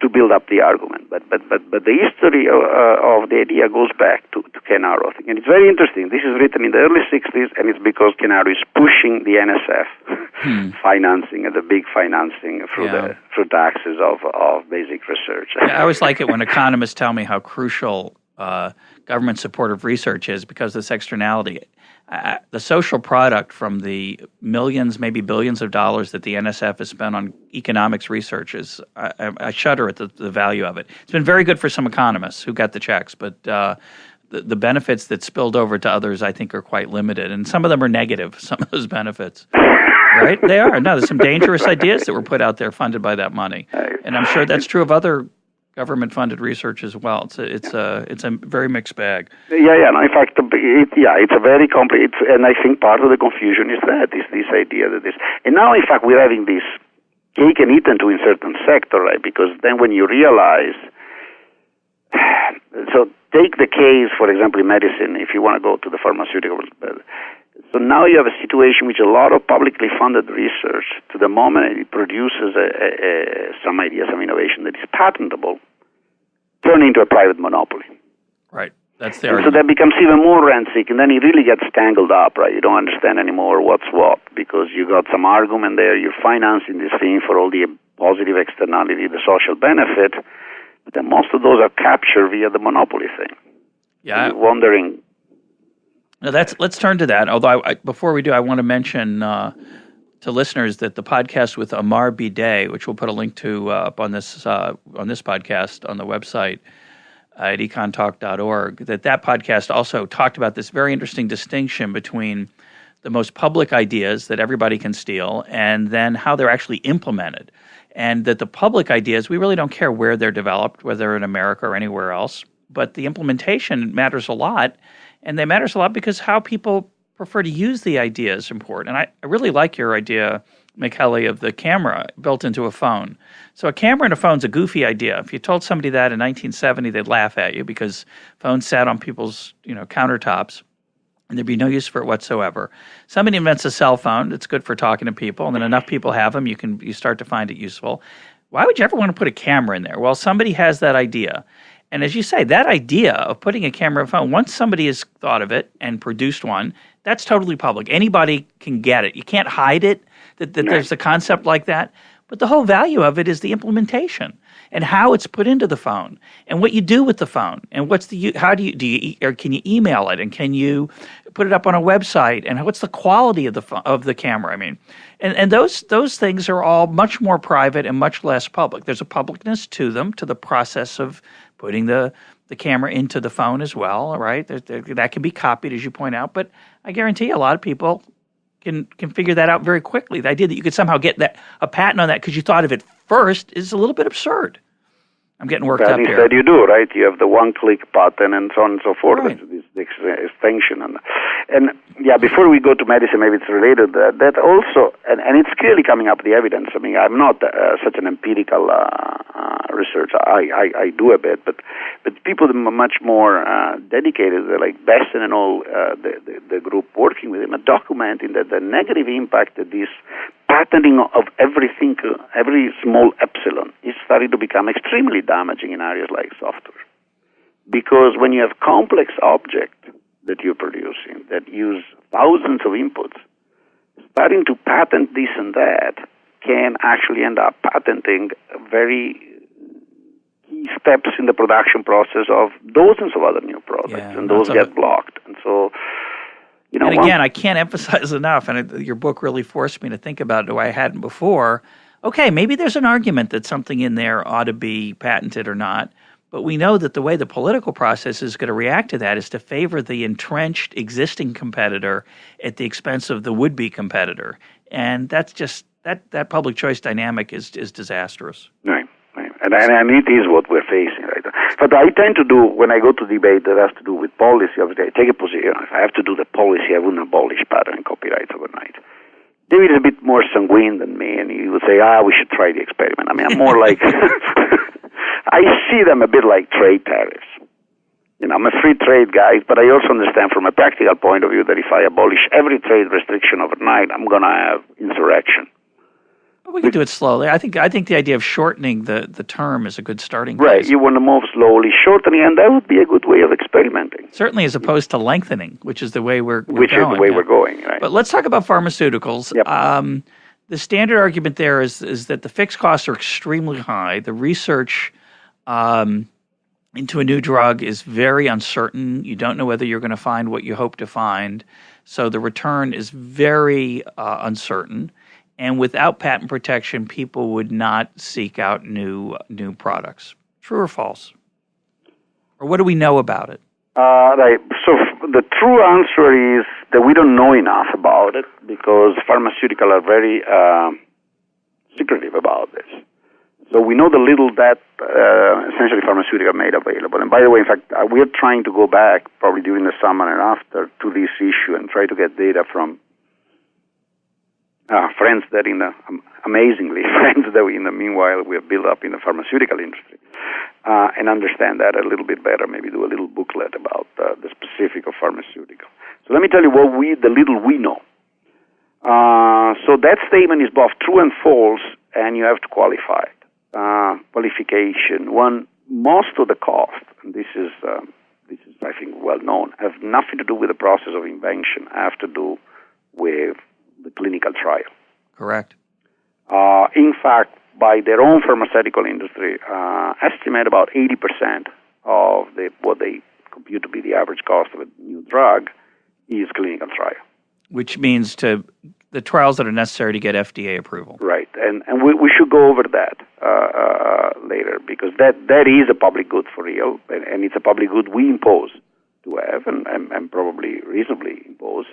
to build up the argument. But the history of the idea goes back to Ken Arrow. And it's very interesting. This is written in the early 60s, and it's because Ken Arrow is pushing the NSF financing and the big financing through taxes of basic research. I always like it when economists tell me how crucial government support of research is because of this externality. The social product from the millions, maybe billions of dollars that the NSF has spent on economics research is, I shudder at the value of it. It's been very good for some economists who got the checks, but the benefits that spilled over to others, I think, are quite limited. And some of them are negative, some of those benefits. Right? They are. No, there's some dangerous ideas that were put out there funded by that money. And I'm sure that's true of other government-funded research as well. It's a very mixed bag. Yeah. No, in fact, it's a very complex. And I think part of the confusion is this idea that this. And now, in fact, we're having this cake and eaten to in certain sector, right? Because then when you realize, so take the case, for example, in medicine. If you want to go to the pharmaceuticals. So now you have a situation in which a lot of publicly funded research, to the moment it produces some idea, some innovation that is patentable, turn into a private monopoly. Right. That's the argument. So that becomes even more rent-seeking, and then it really gets tangled up, right? You don't understand anymore what's what, because you got some argument there, you're financing this thing for all the positive externality, the social benefit, but then most of those are captured via the monopoly thing. Yeah. You're wondering... Now let's turn to that. Although before we do, I want to mention to listeners that the podcast with Amar Bideh, which we'll put a link to up on this podcast on the website at EconTalk.org, that podcast also talked about this very interesting distinction between the most public ideas that everybody can steal and then how they're actually implemented. And that the public ideas, we really don't care where they're developed, whether in America or anywhere else, but the implementation matters a lot. And they matters a lot because how people prefer to use the idea is important. And I really like your idea, Michele, of the camera built into a phone. So a camera in a phone is a goofy idea. If you told somebody that in 1970, they'd laugh at you because phones sat on people's countertops and there'd be no use for it whatsoever. Somebody invents a cell phone. It's good for talking to people, and then enough people have them, you start to find it useful. Why would you ever want to put a camera in there? Well, somebody has that idea. And as you say, that idea of putting a camera in a phone, once somebody has thought of it and produced one, that's totally public. Anybody can get it. You can't hide it, that there's a concept like that. But the whole value of it is the implementation and how it's put into the phone and what you do with the phone and how do you or can you email it and can you put it up on a website and what's the quality of the camera? I mean, and those things are all much more private and much less public. There's a publicness to them, to the process of putting the camera into the phone as well, right? That can be copied, as you point out, but I guarantee a lot of people can figure that out very quickly. The idea that you could somehow get a patent on that because you thought of it first is a little bit absurd. I'm getting worked up here. That you do, right? You have the one-click button and so on and so forth. Right. This extension. And yeah, before we go to medicine, maybe it's related. That also, and it's clearly coming up, the evidence. I mean, I'm not such an empirical researcher. I do a bit, but people that are much more dedicated, like Besson and all, the group working with him, are documenting that the negative impact that this patenting of everything, every small epsilon, is starting to become extremely damaging in areas like software. Because when you have complex objects that you're producing that use thousands of inputs, starting to patent this and that can actually end up patenting very key steps in the production process of dozens of other new products, and those get blocked. And so, and again, I can't emphasize enough, and your book really forced me to think about it the way I hadn't before, okay, maybe there's an argument that something in there ought to be patented or not, but we know that the way the political process is going to react to that is to favor the entrenched existing competitor at the expense of the would-be competitor. And that's just, that public choice dynamic is disastrous. Right. And it is what we're facing right now. But I tend to do, when I go to debate that has to do with policy, obviously I take a position. If I have to do the policy, I wouldn't abolish patent and copyright overnight. David is a bit more sanguine than me, and he would say, we should try the experiment. I mean, I'm more like, I see them a bit like trade tariffs. I'm a free trade guy, but I also understand from a practical point of view that if I abolish every trade restriction overnight, I'm going to have insurrection. We can do it slowly. I think the idea of shortening the term is a good starting place. Right. You want to move slowly, shortening, and that would be a good way of experimenting. Certainly, as opposed to lengthening, which is the way we're going. Which is the way we're going, right. But let's talk about pharmaceuticals. Yep. The standard argument there is that the fixed costs are extremely high. The research into a new drug is very uncertain. You don't know whether you're going to find what you hope to find. So the return is very uncertain. And without patent protection, people would not seek out new products. True or false? Or what do we know about it? Right. So the true answer is that we don't know enough about it because pharmaceuticals are very secretive about this. So we know the little that essentially pharmaceuticals made available. And by the way, in fact, we're trying to go back probably during the summer and after to this issue and try to get data from friends that amazingly, friends that in the meanwhile we have built up in the pharmaceutical industry and understand that a little bit better, maybe do a little booklet about the specific of pharmaceutical. So let me tell you the little we know. So that statement is both true and false, and you have to qualify it. Qualification. One, most of the cost, and this is I think well known, have nothing to do with the process of invention, have to do with the clinical trial. Correct. In fact, by their own pharmaceutical industry, estimate about 80% of what they compute to be the average cost of a new drug is clinical trial. Which means the trials that are necessary to get FDA approval. Right, and we should go over that later because that is a public good for real, and it's a public good we impose to have and probably reasonably impose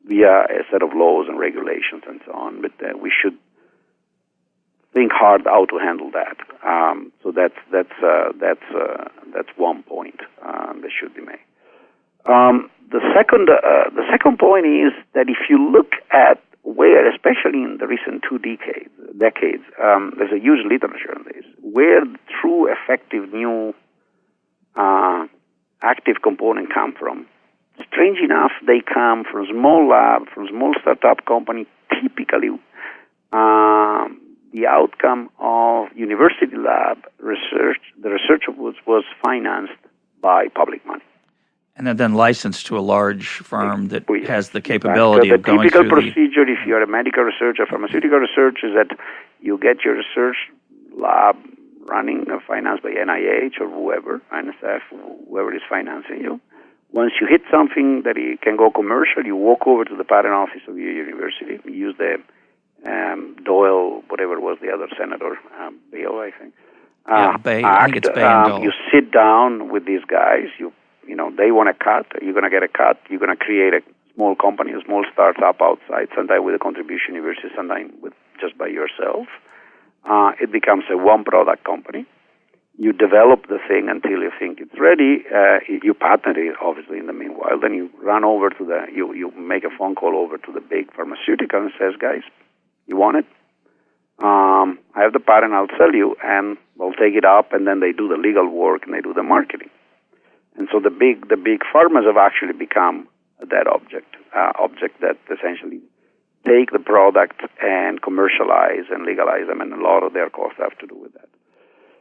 via a set of laws and regulations and so on. But we should think hard how to handle that. So that's one point that should be made. The second point is that if you look at where, especially in the recent 2 decades, there's a huge literature on this, where the true effective new active component come from. Strange enough, they come from small lab, from small startup company. Typically, the outcome of university lab research, the research of which was financed by public money. And then licensed to a large firm that has the capability of going through the typical procedure, if you're a medical researcher, pharmaceutical research, is that you get your research lab running, financed by NIH or whoever, NSF, whoever is financing you. Once you hit something that it can go commercial, you walk over to the patent office of your university. You use the Doyle, whatever was the other senator, Bill, I think. Bay. I think it's Bay and Doyle. You sit down with these guys. They want a cut. You're going to get a cut. You're going to create a small company, a small startup outside, sometimes with a contribution university, sometimes just by yourself. It becomes a one-product company. You develop the thing until you think it's ready. You patent it, obviously, in the meanwhile. Then you run over to you make a phone call over to the big pharmaceutical and says, guys, you want it? I have the patent, I'll sell you, and we'll take it up, and then they do the legal work and they do the marketing. And so the big pharmas have actually become that object that essentially take the product and commercialize and legalize them, and a lot of their costs have to do with that.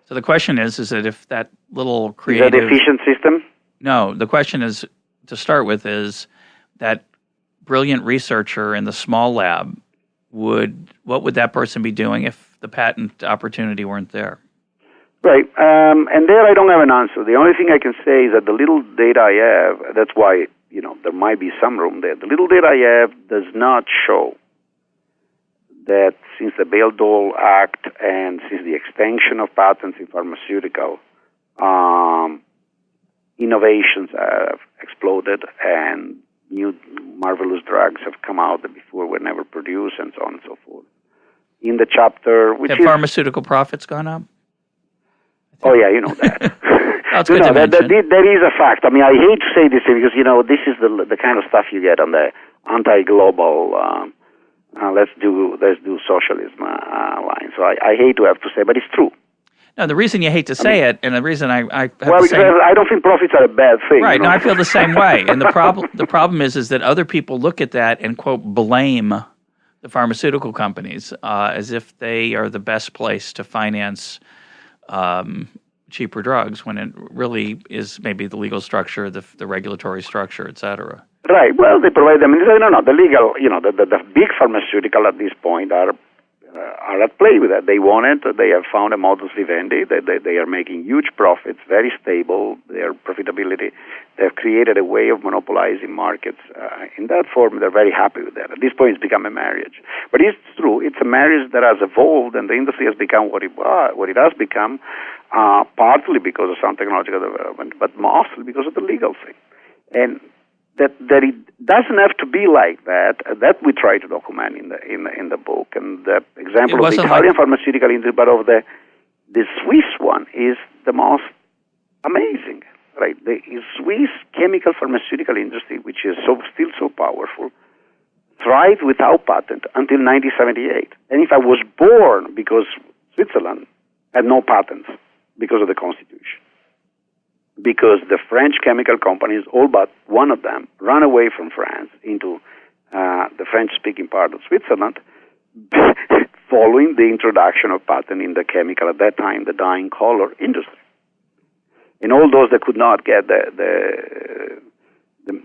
So the question is that if that little creative... Is that efficient system? No, the question is, to start with, is that brilliant researcher in the small lab, what would that person be doing if the patent opportunity weren't there? Right, and there I don't have an answer. The only thing I can say is that the little data I have, that's why, there might be some room there. The little data I have does not show that since the Bayh-Dole Act and since the extension of patents in pharmaceutical, innovations have exploded and new marvelous drugs have come out that before were never produced and so on and so forth. In the chapter, which have pharmaceutical profits gone up? Oh, yeah, you know that. That's good to mention. There is a fact. I mean, I hate to say this because, this is the kind of stuff you get on the anti-global, let's do socialism line. So I hate to have to say, but it's true. No, the reason you hate to say it, and the reason I have because I don't think profits are a bad thing. Right. No, I feel the same way. And the problem is that other people look at that and, quote, blame the pharmaceutical companies as if they are the best place to finance cheaper drugs, when it really is maybe the legal structure, the regulatory structure, et cetera. Right. Well, they provide them. No. The legal, the big pharmaceutical at this point are at play with that. They want it. They have found a modus vivendi. They are making huge profits, very stable. Their profitability. They've created a way of monopolizing markets. In that form, they're very happy with that. At this point, it's become a marriage. But it's true. It's a marriage that has evolved, and the industry has become what it has become, partly because of some technological development, but mostly because of the legal thing. And that it doesn't have to be like that. That we try to document in the book. And the example of the Italian pharmaceutical industry, but of the Swiss one is the most amazing. Right, the Swiss chemical pharmaceutical industry, which is still so powerful, thrived without patent until 1978. And if I was born because Switzerland had no patents because of the Constitution, because the French chemical companies, all but one of them, ran away from France into the French-speaking part of Switzerland, following the introduction of patent in the chemical, at that time, the dyeing color industry. And all those that could not get the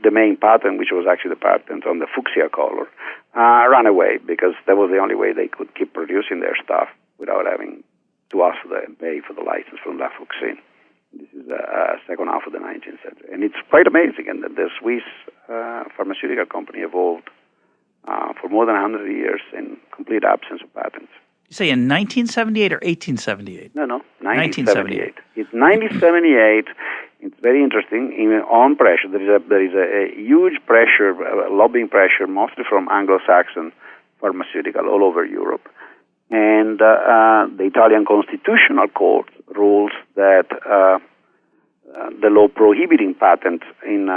main patent, which was actually the patent on the fuchsia color, ran away because that was the only way they could keep producing their stuff without having to ask and pay for the license from La Fuxine. This is the second half of the 19th century. And it's quite amazing. And the Swiss pharmaceutical company evolved for more than 100 years in complete absence of patents. You say in 1978 or 1878? No, 1978. It's 1978. It's very interesting. On pressure, there is a huge pressure, lobbying pressure, mostly from Anglo-Saxon pharmaceutical all over Europe. And the Italian Constitutional Court rules that the law prohibiting patent in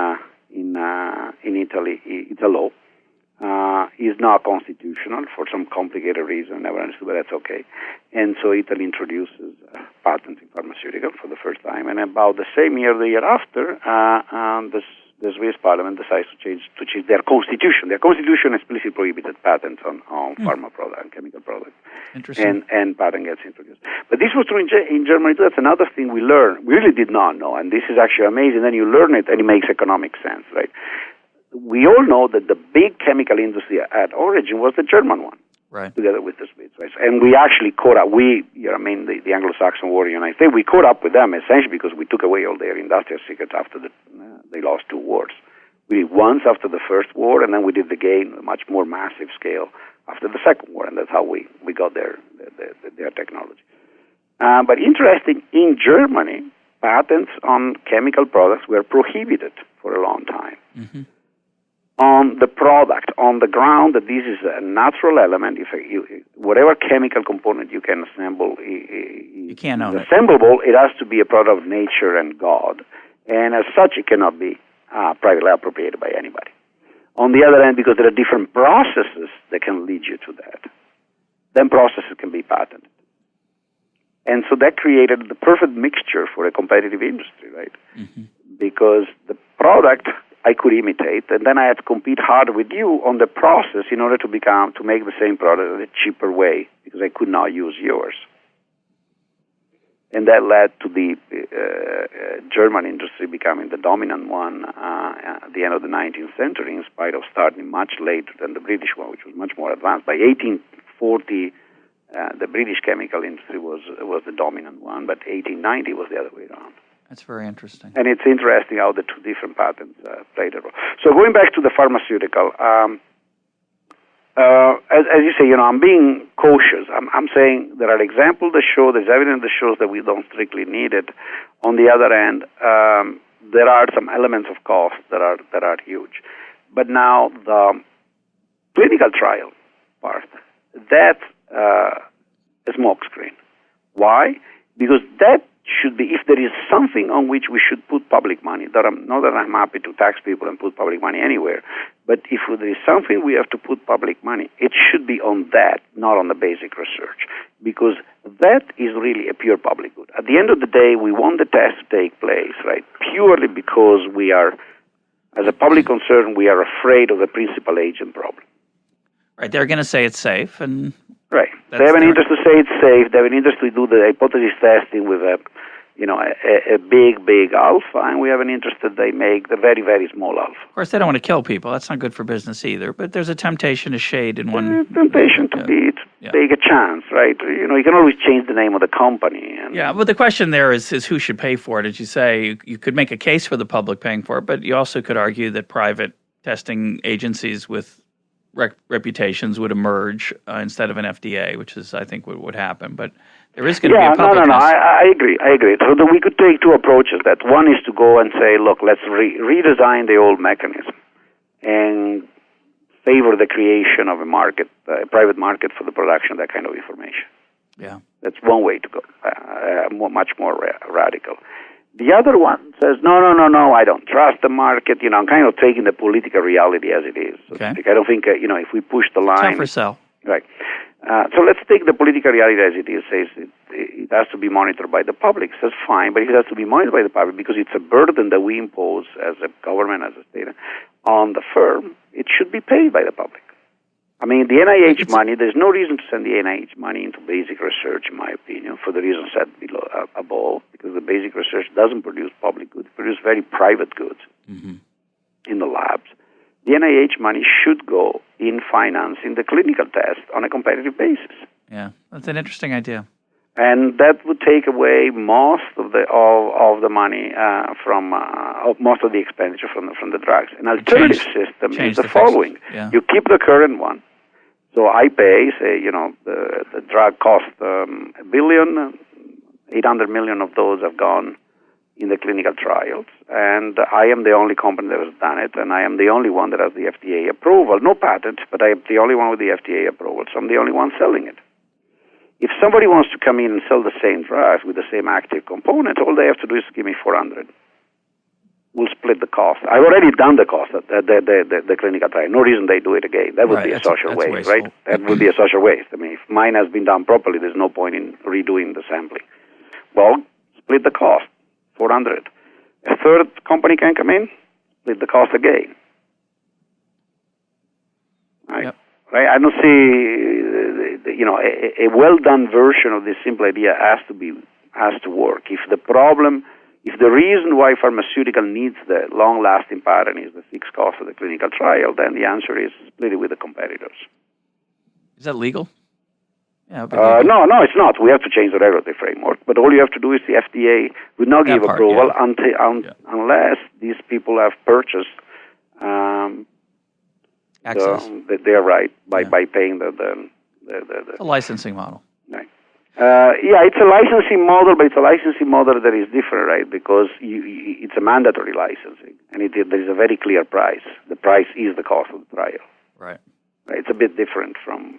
Italy, it's a law, is not constitutional for some complicated reason. Never understood, but that's okay. And so Italy introduces patents in pharmaceutical for the first time. And about the same year, the year after, the Swiss Parliament decides to change their constitution. Their constitution explicitly prohibited patents on pharma products and chemical products. Interesting. And patent gets introduced. But this was true in Germany too. That's another thing we learned. We really did not know, and this is actually amazing. Then you learn it, and it makes economic sense, right? We all know that the big chemical industry at origin was the German one, right? Together with the Swiss, right? And we actually caught up. The Anglo-Saxon War in the United States, we caught up with them essentially because we took away all their industrial secrets after they lost two wars. We did once after the First War, and then we did it again on a much more massive scale after the Second War, and that's how we got their technology. But interesting, in Germany, patents on chemical products were prohibited for a long time. Mm-hmm. On the product, on the ground that this is a natural element, whatever chemical component you can assemble, you can't own assemblable, it has to be a product of nature and God. And as such, it cannot be privately appropriated by anybody. On the other hand, because there are different processes that can lead you to that, then processes can be patented. And so that created the perfect mixture for a competitive industry, right? Mm-hmm. Because the product I could imitate, and then I had to compete hard with you on the process in order to make the same product in a cheaper way, because I could not use yours. And that led to the German industry becoming the dominant one at the end of the 19th century, in spite of starting much later than the British one, which was much more advanced. By 1840, the British chemical industry was the dominant one, but 1890 was the other way around. That's very interesting. And it's interesting how the two different patents played a role. So going back to the pharmaceutical, as you say, I'm being cautious. I'm saying there are examples that show, there's evidence that shows that we don't strictly need it. On the other hand, there are some elements of cost that are huge. But now the clinical trial part, that's a smokescreen. Why? Because that should be, if there is something on which we should put public money, not that I'm happy to tax people and put public money anywhere, but if there is something we have to put public money, it should be on that, not on the basic research, because that is really a pure public good. At the end of the day, we want the test to take place, right, purely because we are, as a public concern, we are afraid of the principal agent problem. Right, they're going to say it's safe, and right. They have an interest to say it's safe. They have an interest to do the hypothesis testing with a big alpha, and we have an interest that they make the very, very small alpha. Of course, they don't want to kill people. That's not good for business either. But there's a temptation to shade in one. Temptation to take a chance, right? You can always change the name of the company. But the question there is who should pay for it. As you say, you could make a case for the public paying for it, but you also could argue that private testing agencies with reputations would emerge instead of an FDA, which is, I think, what would happen. But there is going to be a public test. I agree. So we could take two approaches. That one is to go and say, look, let's redesign the old mechanism and favor the creation of a private market for the production of that kind of information. Yeah. That's one way to go, much more radical. The other one says, no, I don't trust the market. I'm kind of taking the political reality as it is. Okay. I don't think, if we push the line... Tougher sell. Right. So let's take the political reality as it is. Says it has to be monitored by the public. Says fine, but it has to be monitored by the public because it's a burden that we impose as a government, as a state, on the firm. It should be paid by the public. I mean, the NIH money, there's no reason to send the NIH money into basic research, in my opinion, for the reasons said above, because the basic research doesn't produce public goods. It produces very private goods in the labs. The NIH money should go in financing the clinical test on a competitive basis. Yeah, that's an interesting idea. And that would take away most of the money from most of the expenditure from the drugs. An alternative system is the following: you keep the current one. So I pay, say, the drug costs $1 billion, 800 million of those have gone in the clinical trials, and I am the only company that has done it, and I am the only one that has the FDA approval. No patent, but I am the only one with the FDA approval, so I'm the only one selling it. If somebody wants to come in and sell the same drug with the same active component, all they have to do is give me 400. We'll split the cost. I've already done the cost, the clinical trial. No reason they do it again. That would be a social waste, right? That would be a social waste. I mean, if mine has been done properly, there's no point in redoing the sampling. Well, split the cost, 400. A third company can come in, split the cost again. Right? Yep. Right? I don't see, a well-done version of this simple idea has to work. If the reason why pharmaceutical needs the long-lasting pattern is the fixed cost of the clinical trial, then the answer is split it with the competitors. Is that legal? Yeah, no, it's not. We have to change the regulatory framework, but all you have to do is the FDA would not give approval unless these people have purchased access. They're right by paying the licensing model. Right. It's a licensing model, but it's a licensing model that is different, right? Because it's a mandatory licensing, and there is a very clear price. The price is the cost of the trial. Right. It's a bit different from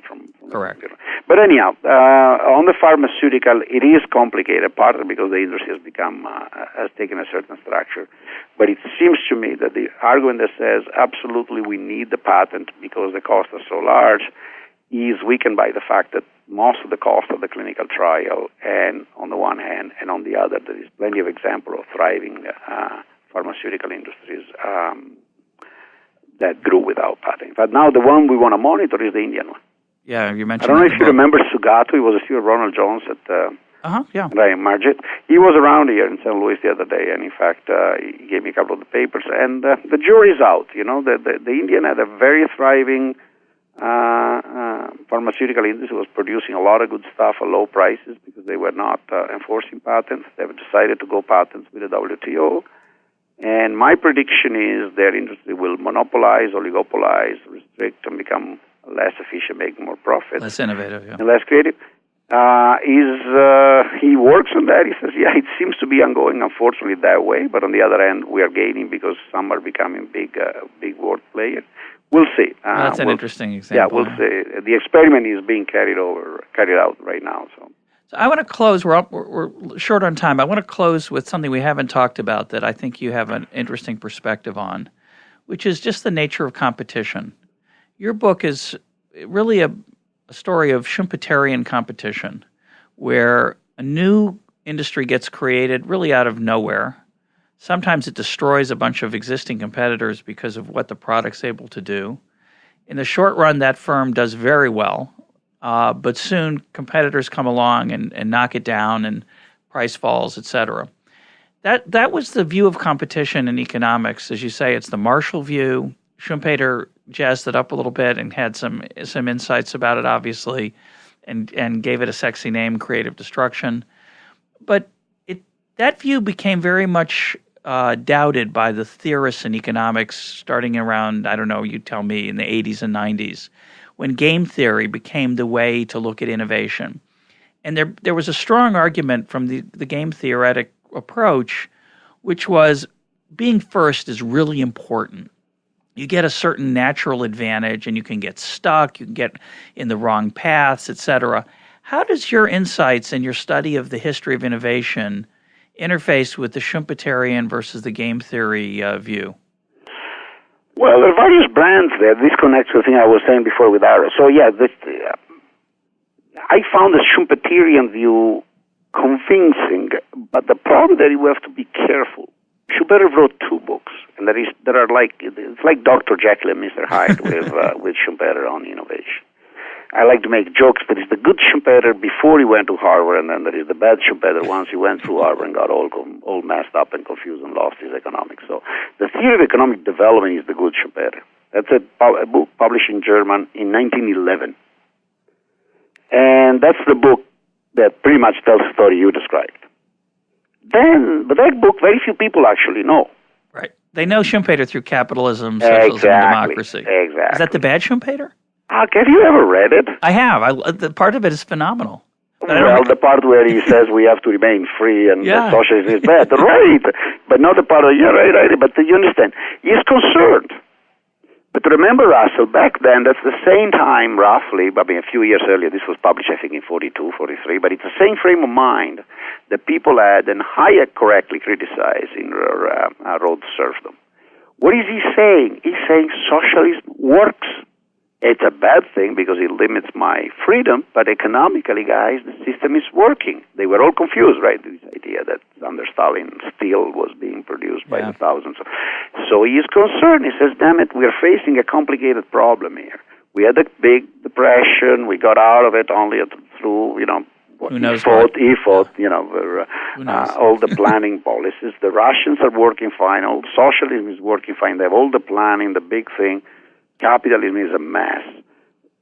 correct. But anyhow, on the pharmaceutical, it is complicated, partly because the industry has taken a certain structure. But it seems to me that the argument that says absolutely we need the patent because the costs are so large is weakened by the fact that most of the cost of the clinical trial, and on the one hand, and on the other, there is plenty of example of thriving pharmaceutical industries that grew without patent. But now the one we want to monitor is the Indian one. Yeah, you mentioned. I don't know if you remember Sugato. He was a student of Ronald Jones at Margit. He was around here in St. Louis the other day, and in fact, he gave me a couple of the papers. And the jury's out. The Indian had a very thriving pharmaceutical industry, was producing a lot of good stuff at low prices because they were not enforcing patents. They have decided to go patents with the WTO. And my prediction is their industry will monopolize, oligopolize, restrict, and become less efficient, make more profit. Less innovative, yeah. And less creative. He works on that. He says, yeah, it seems to be ongoing, unfortunately, that way. But on the other hand, we are gaining because some are becoming big world players. We'll see. That's an interesting example. Yeah, we'll see. The experiment is being carried out right now. So I want to close. We're short on time. I want to close with something we haven't talked about that I think you have an interesting perspective on, which is just the nature of competition. Your book is really a story of Schumpeterian competition, where a new industry gets created really out of nowhere. Sometimes it destroys a bunch of existing competitors because of what the product's able to do. In the short run, that firm does very well, but soon competitors come along and knock it down, and price falls, et cetera. That was the view of competition in economics. As you say, it's the Marshall view. Schumpeter jazzed it up a little bit and had some insights about it, obviously, and gave it a sexy name, creative destruction. But that view became very much doubted by the theorists in economics starting around, I don't know, you tell me, in the 80s and 90s, when game theory became the way to look at innovation. And there was a strong argument from the game theoretic approach, which was being first is really important. You get a certain natural advantage, and you can get stuck, you can get in the wrong paths, et cetera. How does your insights and your study of the history of innovation interface with the Schumpeterian versus the game theory view? Well, there are various brands there. This connects to the thing I was saying before with Arrow. So, yeah, I found the Schumpeterian view convincing, but the problem that you have to be careful. Schumpeter wrote 2 books, and it's like Dr. Jekyll and Mr. Hyde with Schumpeter on innovation. I like to make jokes. There is the good Schumpeter before he went to Harvard, and then there is the bad Schumpeter once he went through Harvard and got all messed up and confused and lost his economics. So the theory of economic development is the good Schumpeter. That's a book published in German in 1911. And that's the book that pretty much tells the story you described. But that book, very few people actually know. Right. They know Schumpeter through Capitalism, Socialism, and Democracy. Exactly. Is that the bad Schumpeter? Have you ever read it? I have. The part of it is phenomenal. Well, the part where he says we have to remain free and that socialism is bad. Right. But not the part of, right. But you understand. He's concerned. But remember, Russell, back then, that's the same time, roughly, a few years earlier, this was published, I think, in 42, 43, but it's the same frame of mind that people had, and Hayek correctly criticized in Road to Serfdom. What is he saying? He's saying socialism works. It's a bad thing because it limits my freedom, but economically, guys, the system is working. They were all confused, right? This idea that under Stalin steel was being produced by the thousands. So he is concerned. He says, damn it, we're facing a complicated problem here. We had a big depression. We got out of it only through, he fought, all the planning policies. The Russians are working fine. All socialism is working fine. They have all the planning, the big thing. Capitalism is a mess.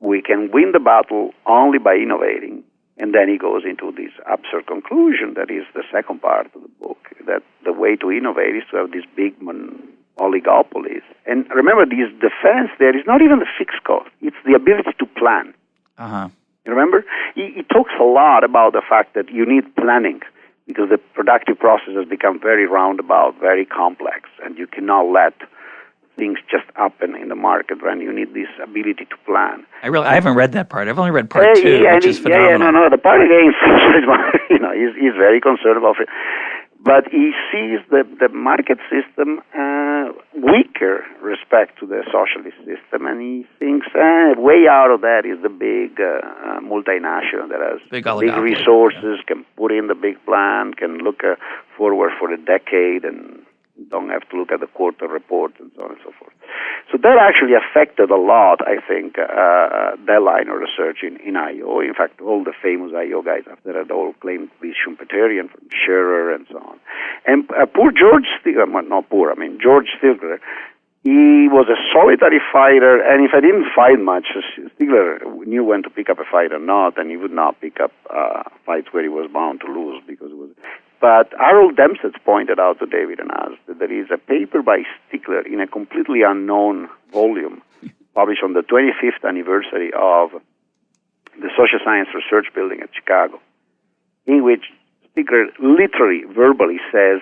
We can win the battle only by innovating. And then he goes into this absurd conclusion that is the second part of the book, that the way to innovate is to have these big oligopolies. And remember, this defense there is not even the fixed cost. It's the ability to plan. Uh-huh. You remember? He talks a lot about the fact that you need planning because the productive process has become very roundabout, very complex, and you cannot let things just happen in the market when you need this ability to plan. I haven't read that part. I've only read part 2, which is phenomenal. The part against he's very concerned about it. But he sees the market system weaker respect to the socialist system, and he thinks way out of that is the big multinational that has big resources, can put in the big plan, can look forward for a decade, and don't have to look at the quarter report and so on and so forth. So that actually affected a lot, I think, that line of research in I.O. In fact, all the famous I.O. guys after that all claimed to be Schumpeterian, from Scherer and so on. And poor George Stigler, George Stigler, he was a solitary fighter, and if I didn't fight much, Stigler knew when to pick up a fight or not, and he would not pick up fights where he was bound to lose because it was. But Harold Dempsey pointed out to David and us that there is a paper by Stigler in a completely unknown volume published on the 25th anniversary of the Social Science Research Building at Chicago, in which Stigler literally, verbally says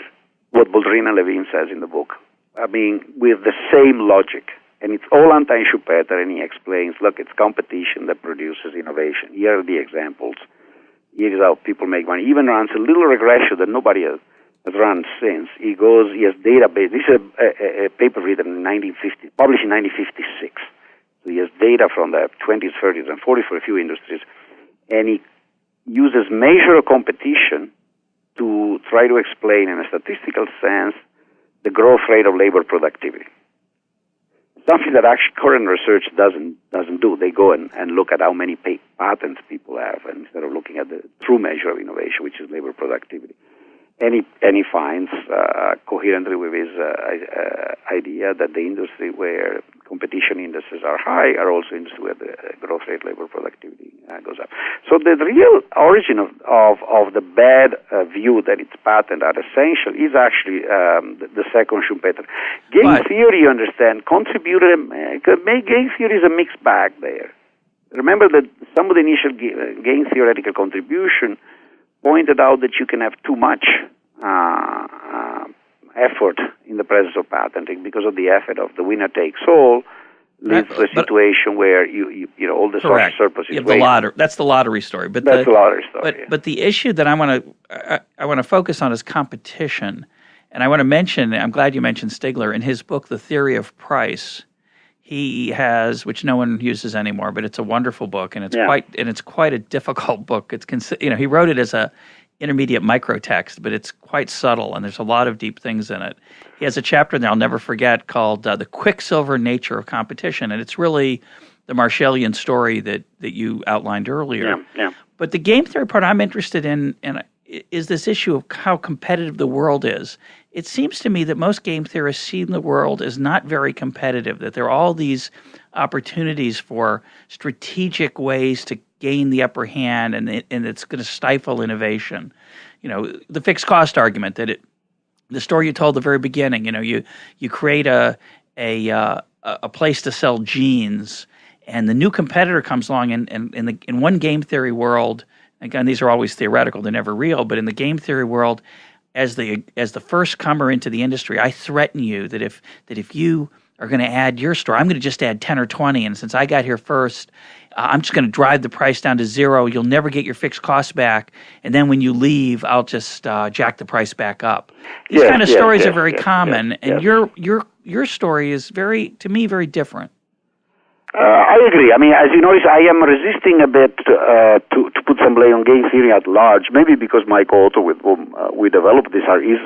what Boldrin and Levine says in the book. I mean, with the same logic. And it's all anti-Schumpeter, and he explains, look, it's competition that produces innovation. Here are the examples. Here's how people make money. He even runs a little regression that nobody has run since. He has database. This is a paper written in 1950, published in 1956. So he has data from the 20s, 30s, and 40s for a few industries. And he uses measure of competition to try to explain in a statistical sense the growth rate of labor productivity. Something that actually current research doesn't do. They go and look at how many patents people have, and instead of looking at the true measure of innovation, which is labor productivity. And he finds, coherently with his idea, that the industry where competition indices are high are also industries where the growth rate, labor productivity goes up. So the real origin of the bad view that its patents are essential is actually the second Schumpeter. Game theory, you understand, contributed, game theory is a mixed bag there. Remember that some of the initial game theoretical contribution pointed out that you can have too much effort in the presence of patenting because of the effort of the winner takes all leads to a situation where you know all the social surplus is wasted. That's the lottery story. But that's the lottery story. But the issue that I want to focus on is competition, and I want to mention. I'm glad you mentioned Stigler in his book, The Theory of Price. He has, which no one uses anymore, but it's a wonderful book, and it's quite a difficult book. He wrote it as a intermediate microtext, but it's quite subtle, and there's a lot of deep things in it. He has a chapter that I'll never forget called The Quicksilver Nature of Competition, and it's really the Marshallian story that you outlined earlier. Yeah. But the game theory part I'm interested in is this issue of how competitive the world is. It seems to me that most game theorists see the world as not very competitive, that there are all these opportunities for strategic ways to gain the upper hand, and it's going to stifle innovation. You know, the fixed cost argument the story you told at the very beginning. You know, you create a place to sell jeans, and the new competitor comes along, and in one game theory world, again, these are always theoretical; they're never real. But in the game theory world, as the first comer into the industry, I threaten you that if you are going to add your store, I'm going to just add 10 or 20, and since I got here first, I'm just going to drive the price down to zero. You'll never get your fixed costs back, and then when you leave, I'll just jack the price back up. These kind of stories are very common, and your story is very different. I agree. I mean, as you notice, I am resisting a bit to put some blame on game theory at large, maybe because my co-author with whom we developed this is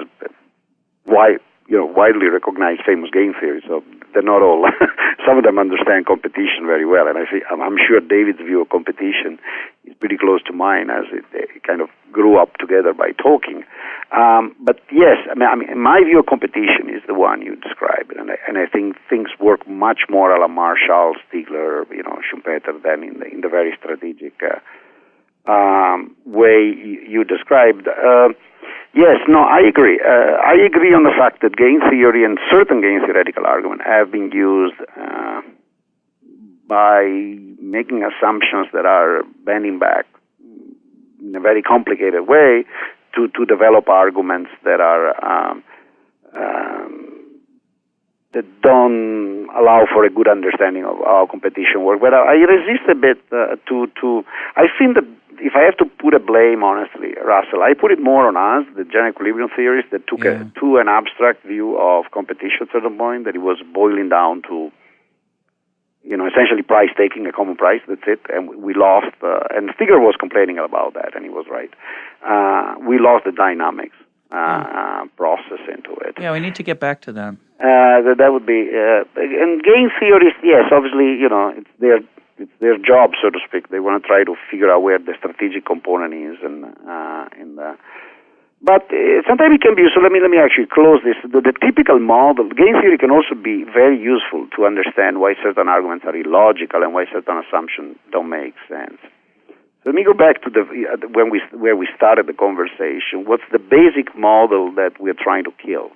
widely recognized famous game theory, so they're not all. Some of them understand competition very well, and I'm sure David's view of competition is pretty close to mine, as it kind of grew up together by talking. But yes, I mean, my view of competition is the one you described, and I think things work much more a la Marshall, Stigler, Schumpeter than in the very strategic way you described. Yes, no, I agree. I agree on the fact that game theory and certain game theoretical arguments have been used by making assumptions that are bending back in a very complicated way to develop arguments that are that don't allow for a good understanding of how competition works. But I resist a bit to. I think that if I have to put a blame, honestly, Russell, I put it more on us, the general equilibrium theorists, that took to an abstract view of competition at a certain point, that it was boiling down to, essentially price taking, a common price, that's it, and we lost, and Stigler was complaining about that, and he was right. We lost the dynamics process into it. Yeah, we need to get back to that. That would be, and game theorists, yes, obviously, it's their job, so to speak. They want to try to figure out where the strategic component is, but sometimes it can be. So let me actually close this. The typical model, game theory can also be very useful to understand why certain arguments are illogical and why certain assumptions don't make sense. So let me go back to where we started the conversation. What's the basic model that we're trying to kill?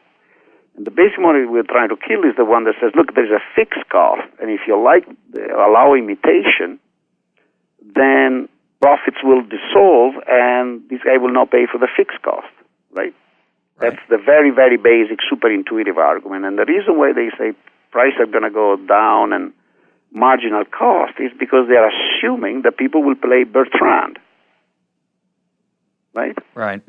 And the basic model we're trying to kill is the one that says, look, there's a fixed cost, and if you allow imitation, then profits will dissolve, and this guy will not pay for the fixed cost, right? That's the very, very basic, super intuitive argument. And the reason why they say prices are going to go down and marginal cost is because they are assuming that people will play Bertrand, right? Right.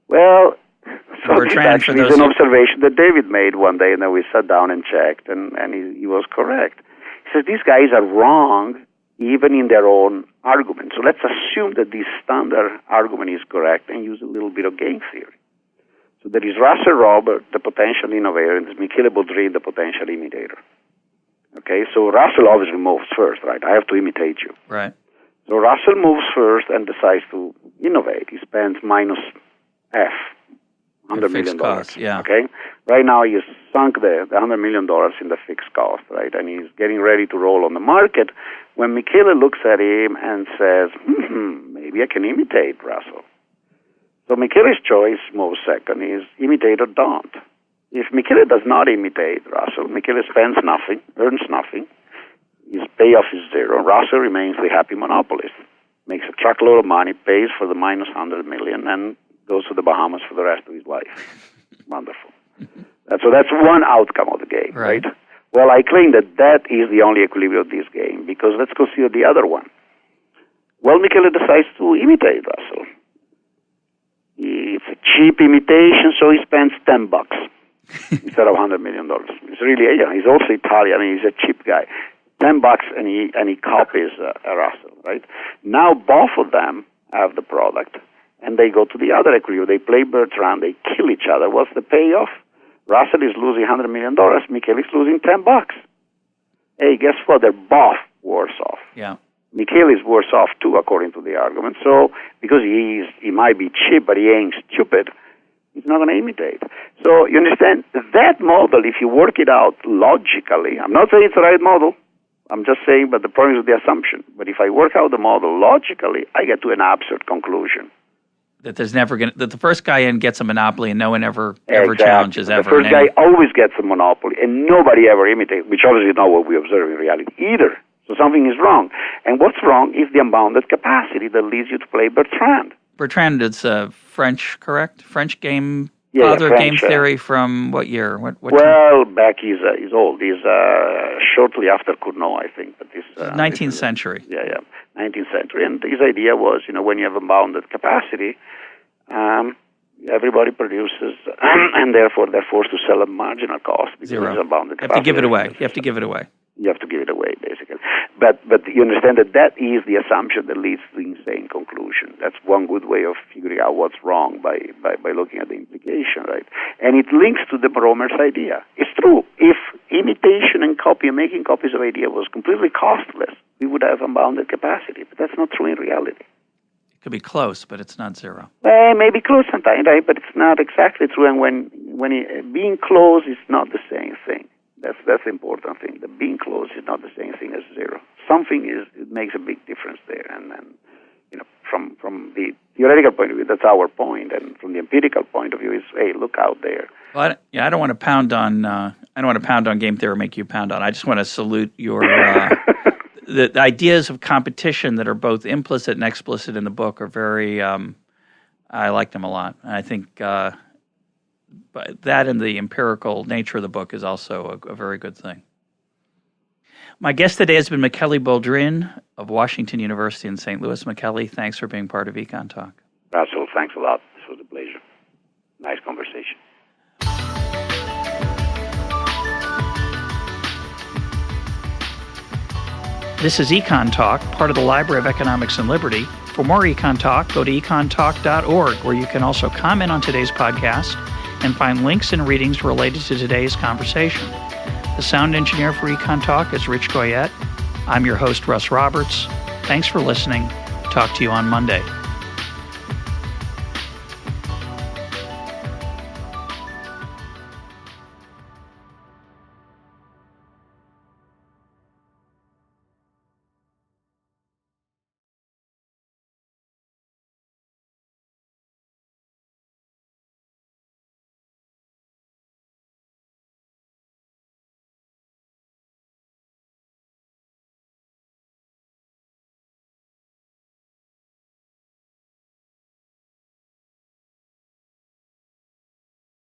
Well, so this Bertrand, actually is an observation that David made one day, and then we sat down and checked, and he was correct. He says these guys are wrong even in their own argument. So let's assume that this standard argument is correct and use a little bit of game theory. So there is Russell Robert, the potential innovator, and there's Michele Boldrin, the potential imitator. Okay, so Russell obviously moves first, right? I have to imitate you. Right. So Russell moves first and decides to innovate. He spends minus F, $100 million. Cost, yeah. Okay? Right now he's sunk the $100 million in the fixed cost, right? And he's getting ready to roll on the market when Michele looks at him and says, maybe I can imitate Russell. So Michele's choice, moves second, is imitate or don't. If Michele does not imitate Russell, Michele spends nothing, earns nothing, his payoff is zero. Russell remains the happy monopolist, makes a truckload of money, pays for the minus $100 million, and goes to the Bahamas for the rest of his life. Wonderful. So that's one outcome of the game, right? Well, I claim that is the only equilibrium of this game, because let's consider the other one. Well, Michele decides to imitate Russell. It's a cheap imitation, so he spends $10 instead of $100 million. It's really, he's also Italian, he's a cheap guy. $10 and he copies Russell, right? Now both of them have the product, and they go to the other equilibrium. They play Bertrand, they kill each other. What's the payoff? Russell is losing $100 million. Michele is losing $10. Hey, guess what? They're both worse off. Yeah. Michele is worse off too, according to the argument. So, because he might be cheap, but he ain't stupid, he's not going to imitate. So, you understand, that model, if you work it out logically, I'm not saying it's the right model, I'm just saying, but the point is the assumption. But if I work out the model logically, I get to an absurd conclusion. That that the first guy in gets a monopoly and no one ever Exactly. challenges ever. The first guy always gets a monopoly and nobody ever imitates, which obviously is not what we observe in reality either. So something is wrong. And what's wrong is the unbounded capacity that leads you to play Bertrand. Bertrand is French, correct? French game, French, game theory from what year? What well, back he's old. He's shortly after Cournot, I think. But this 19th century. Yeah, 19th century. And his idea was, when you have unbounded capacity, everybody produces, and therefore they're forced to sell at marginal cost because there's unbounded capacity. You have to give it away. You have to give it away. You have to give it away, basically. But you understand that is the assumption that leads to the insane conclusion. That's one good way of figuring out what's wrong by looking at the implication, right? And it links to the Romer's idea. It's true. If imitation and making copies of idea was completely costless, we would have unbounded capacity. But that's not true in reality. It could be close, but it's not zero. Well, maybe close sometimes, right? But it's not exactly true. And when being close is not the same thing. That's the important thing. The being close is not the same thing as zero. It makes a big difference there. And from the theoretical point of view, that's our point. And from the empirical point of view, is hey, look out there. Well, I don't want to pound on game theory, make you pound on. I just want to salute your the ideas of competition that are both implicit and explicit in the book are very. I like them a lot. I think. But that and the empirical nature of the book is also a very good thing. My guest today has been Michele Boldrin of Washington University in St. Louis. Michele, thanks for being part of EconTalk. Russell, thanks a lot. This was a pleasure. Nice conversation. This is EconTalk, part of the Library of Economics and Liberty. For more EconTalk, go to econtalk.org, where you can also comment on today's podcast and find links and readings related to today's conversation. The sound engineer for EconTalk is Rich Goyette. I'm your host, Russ Roberts. Thanks for listening. Talk to you on Monday.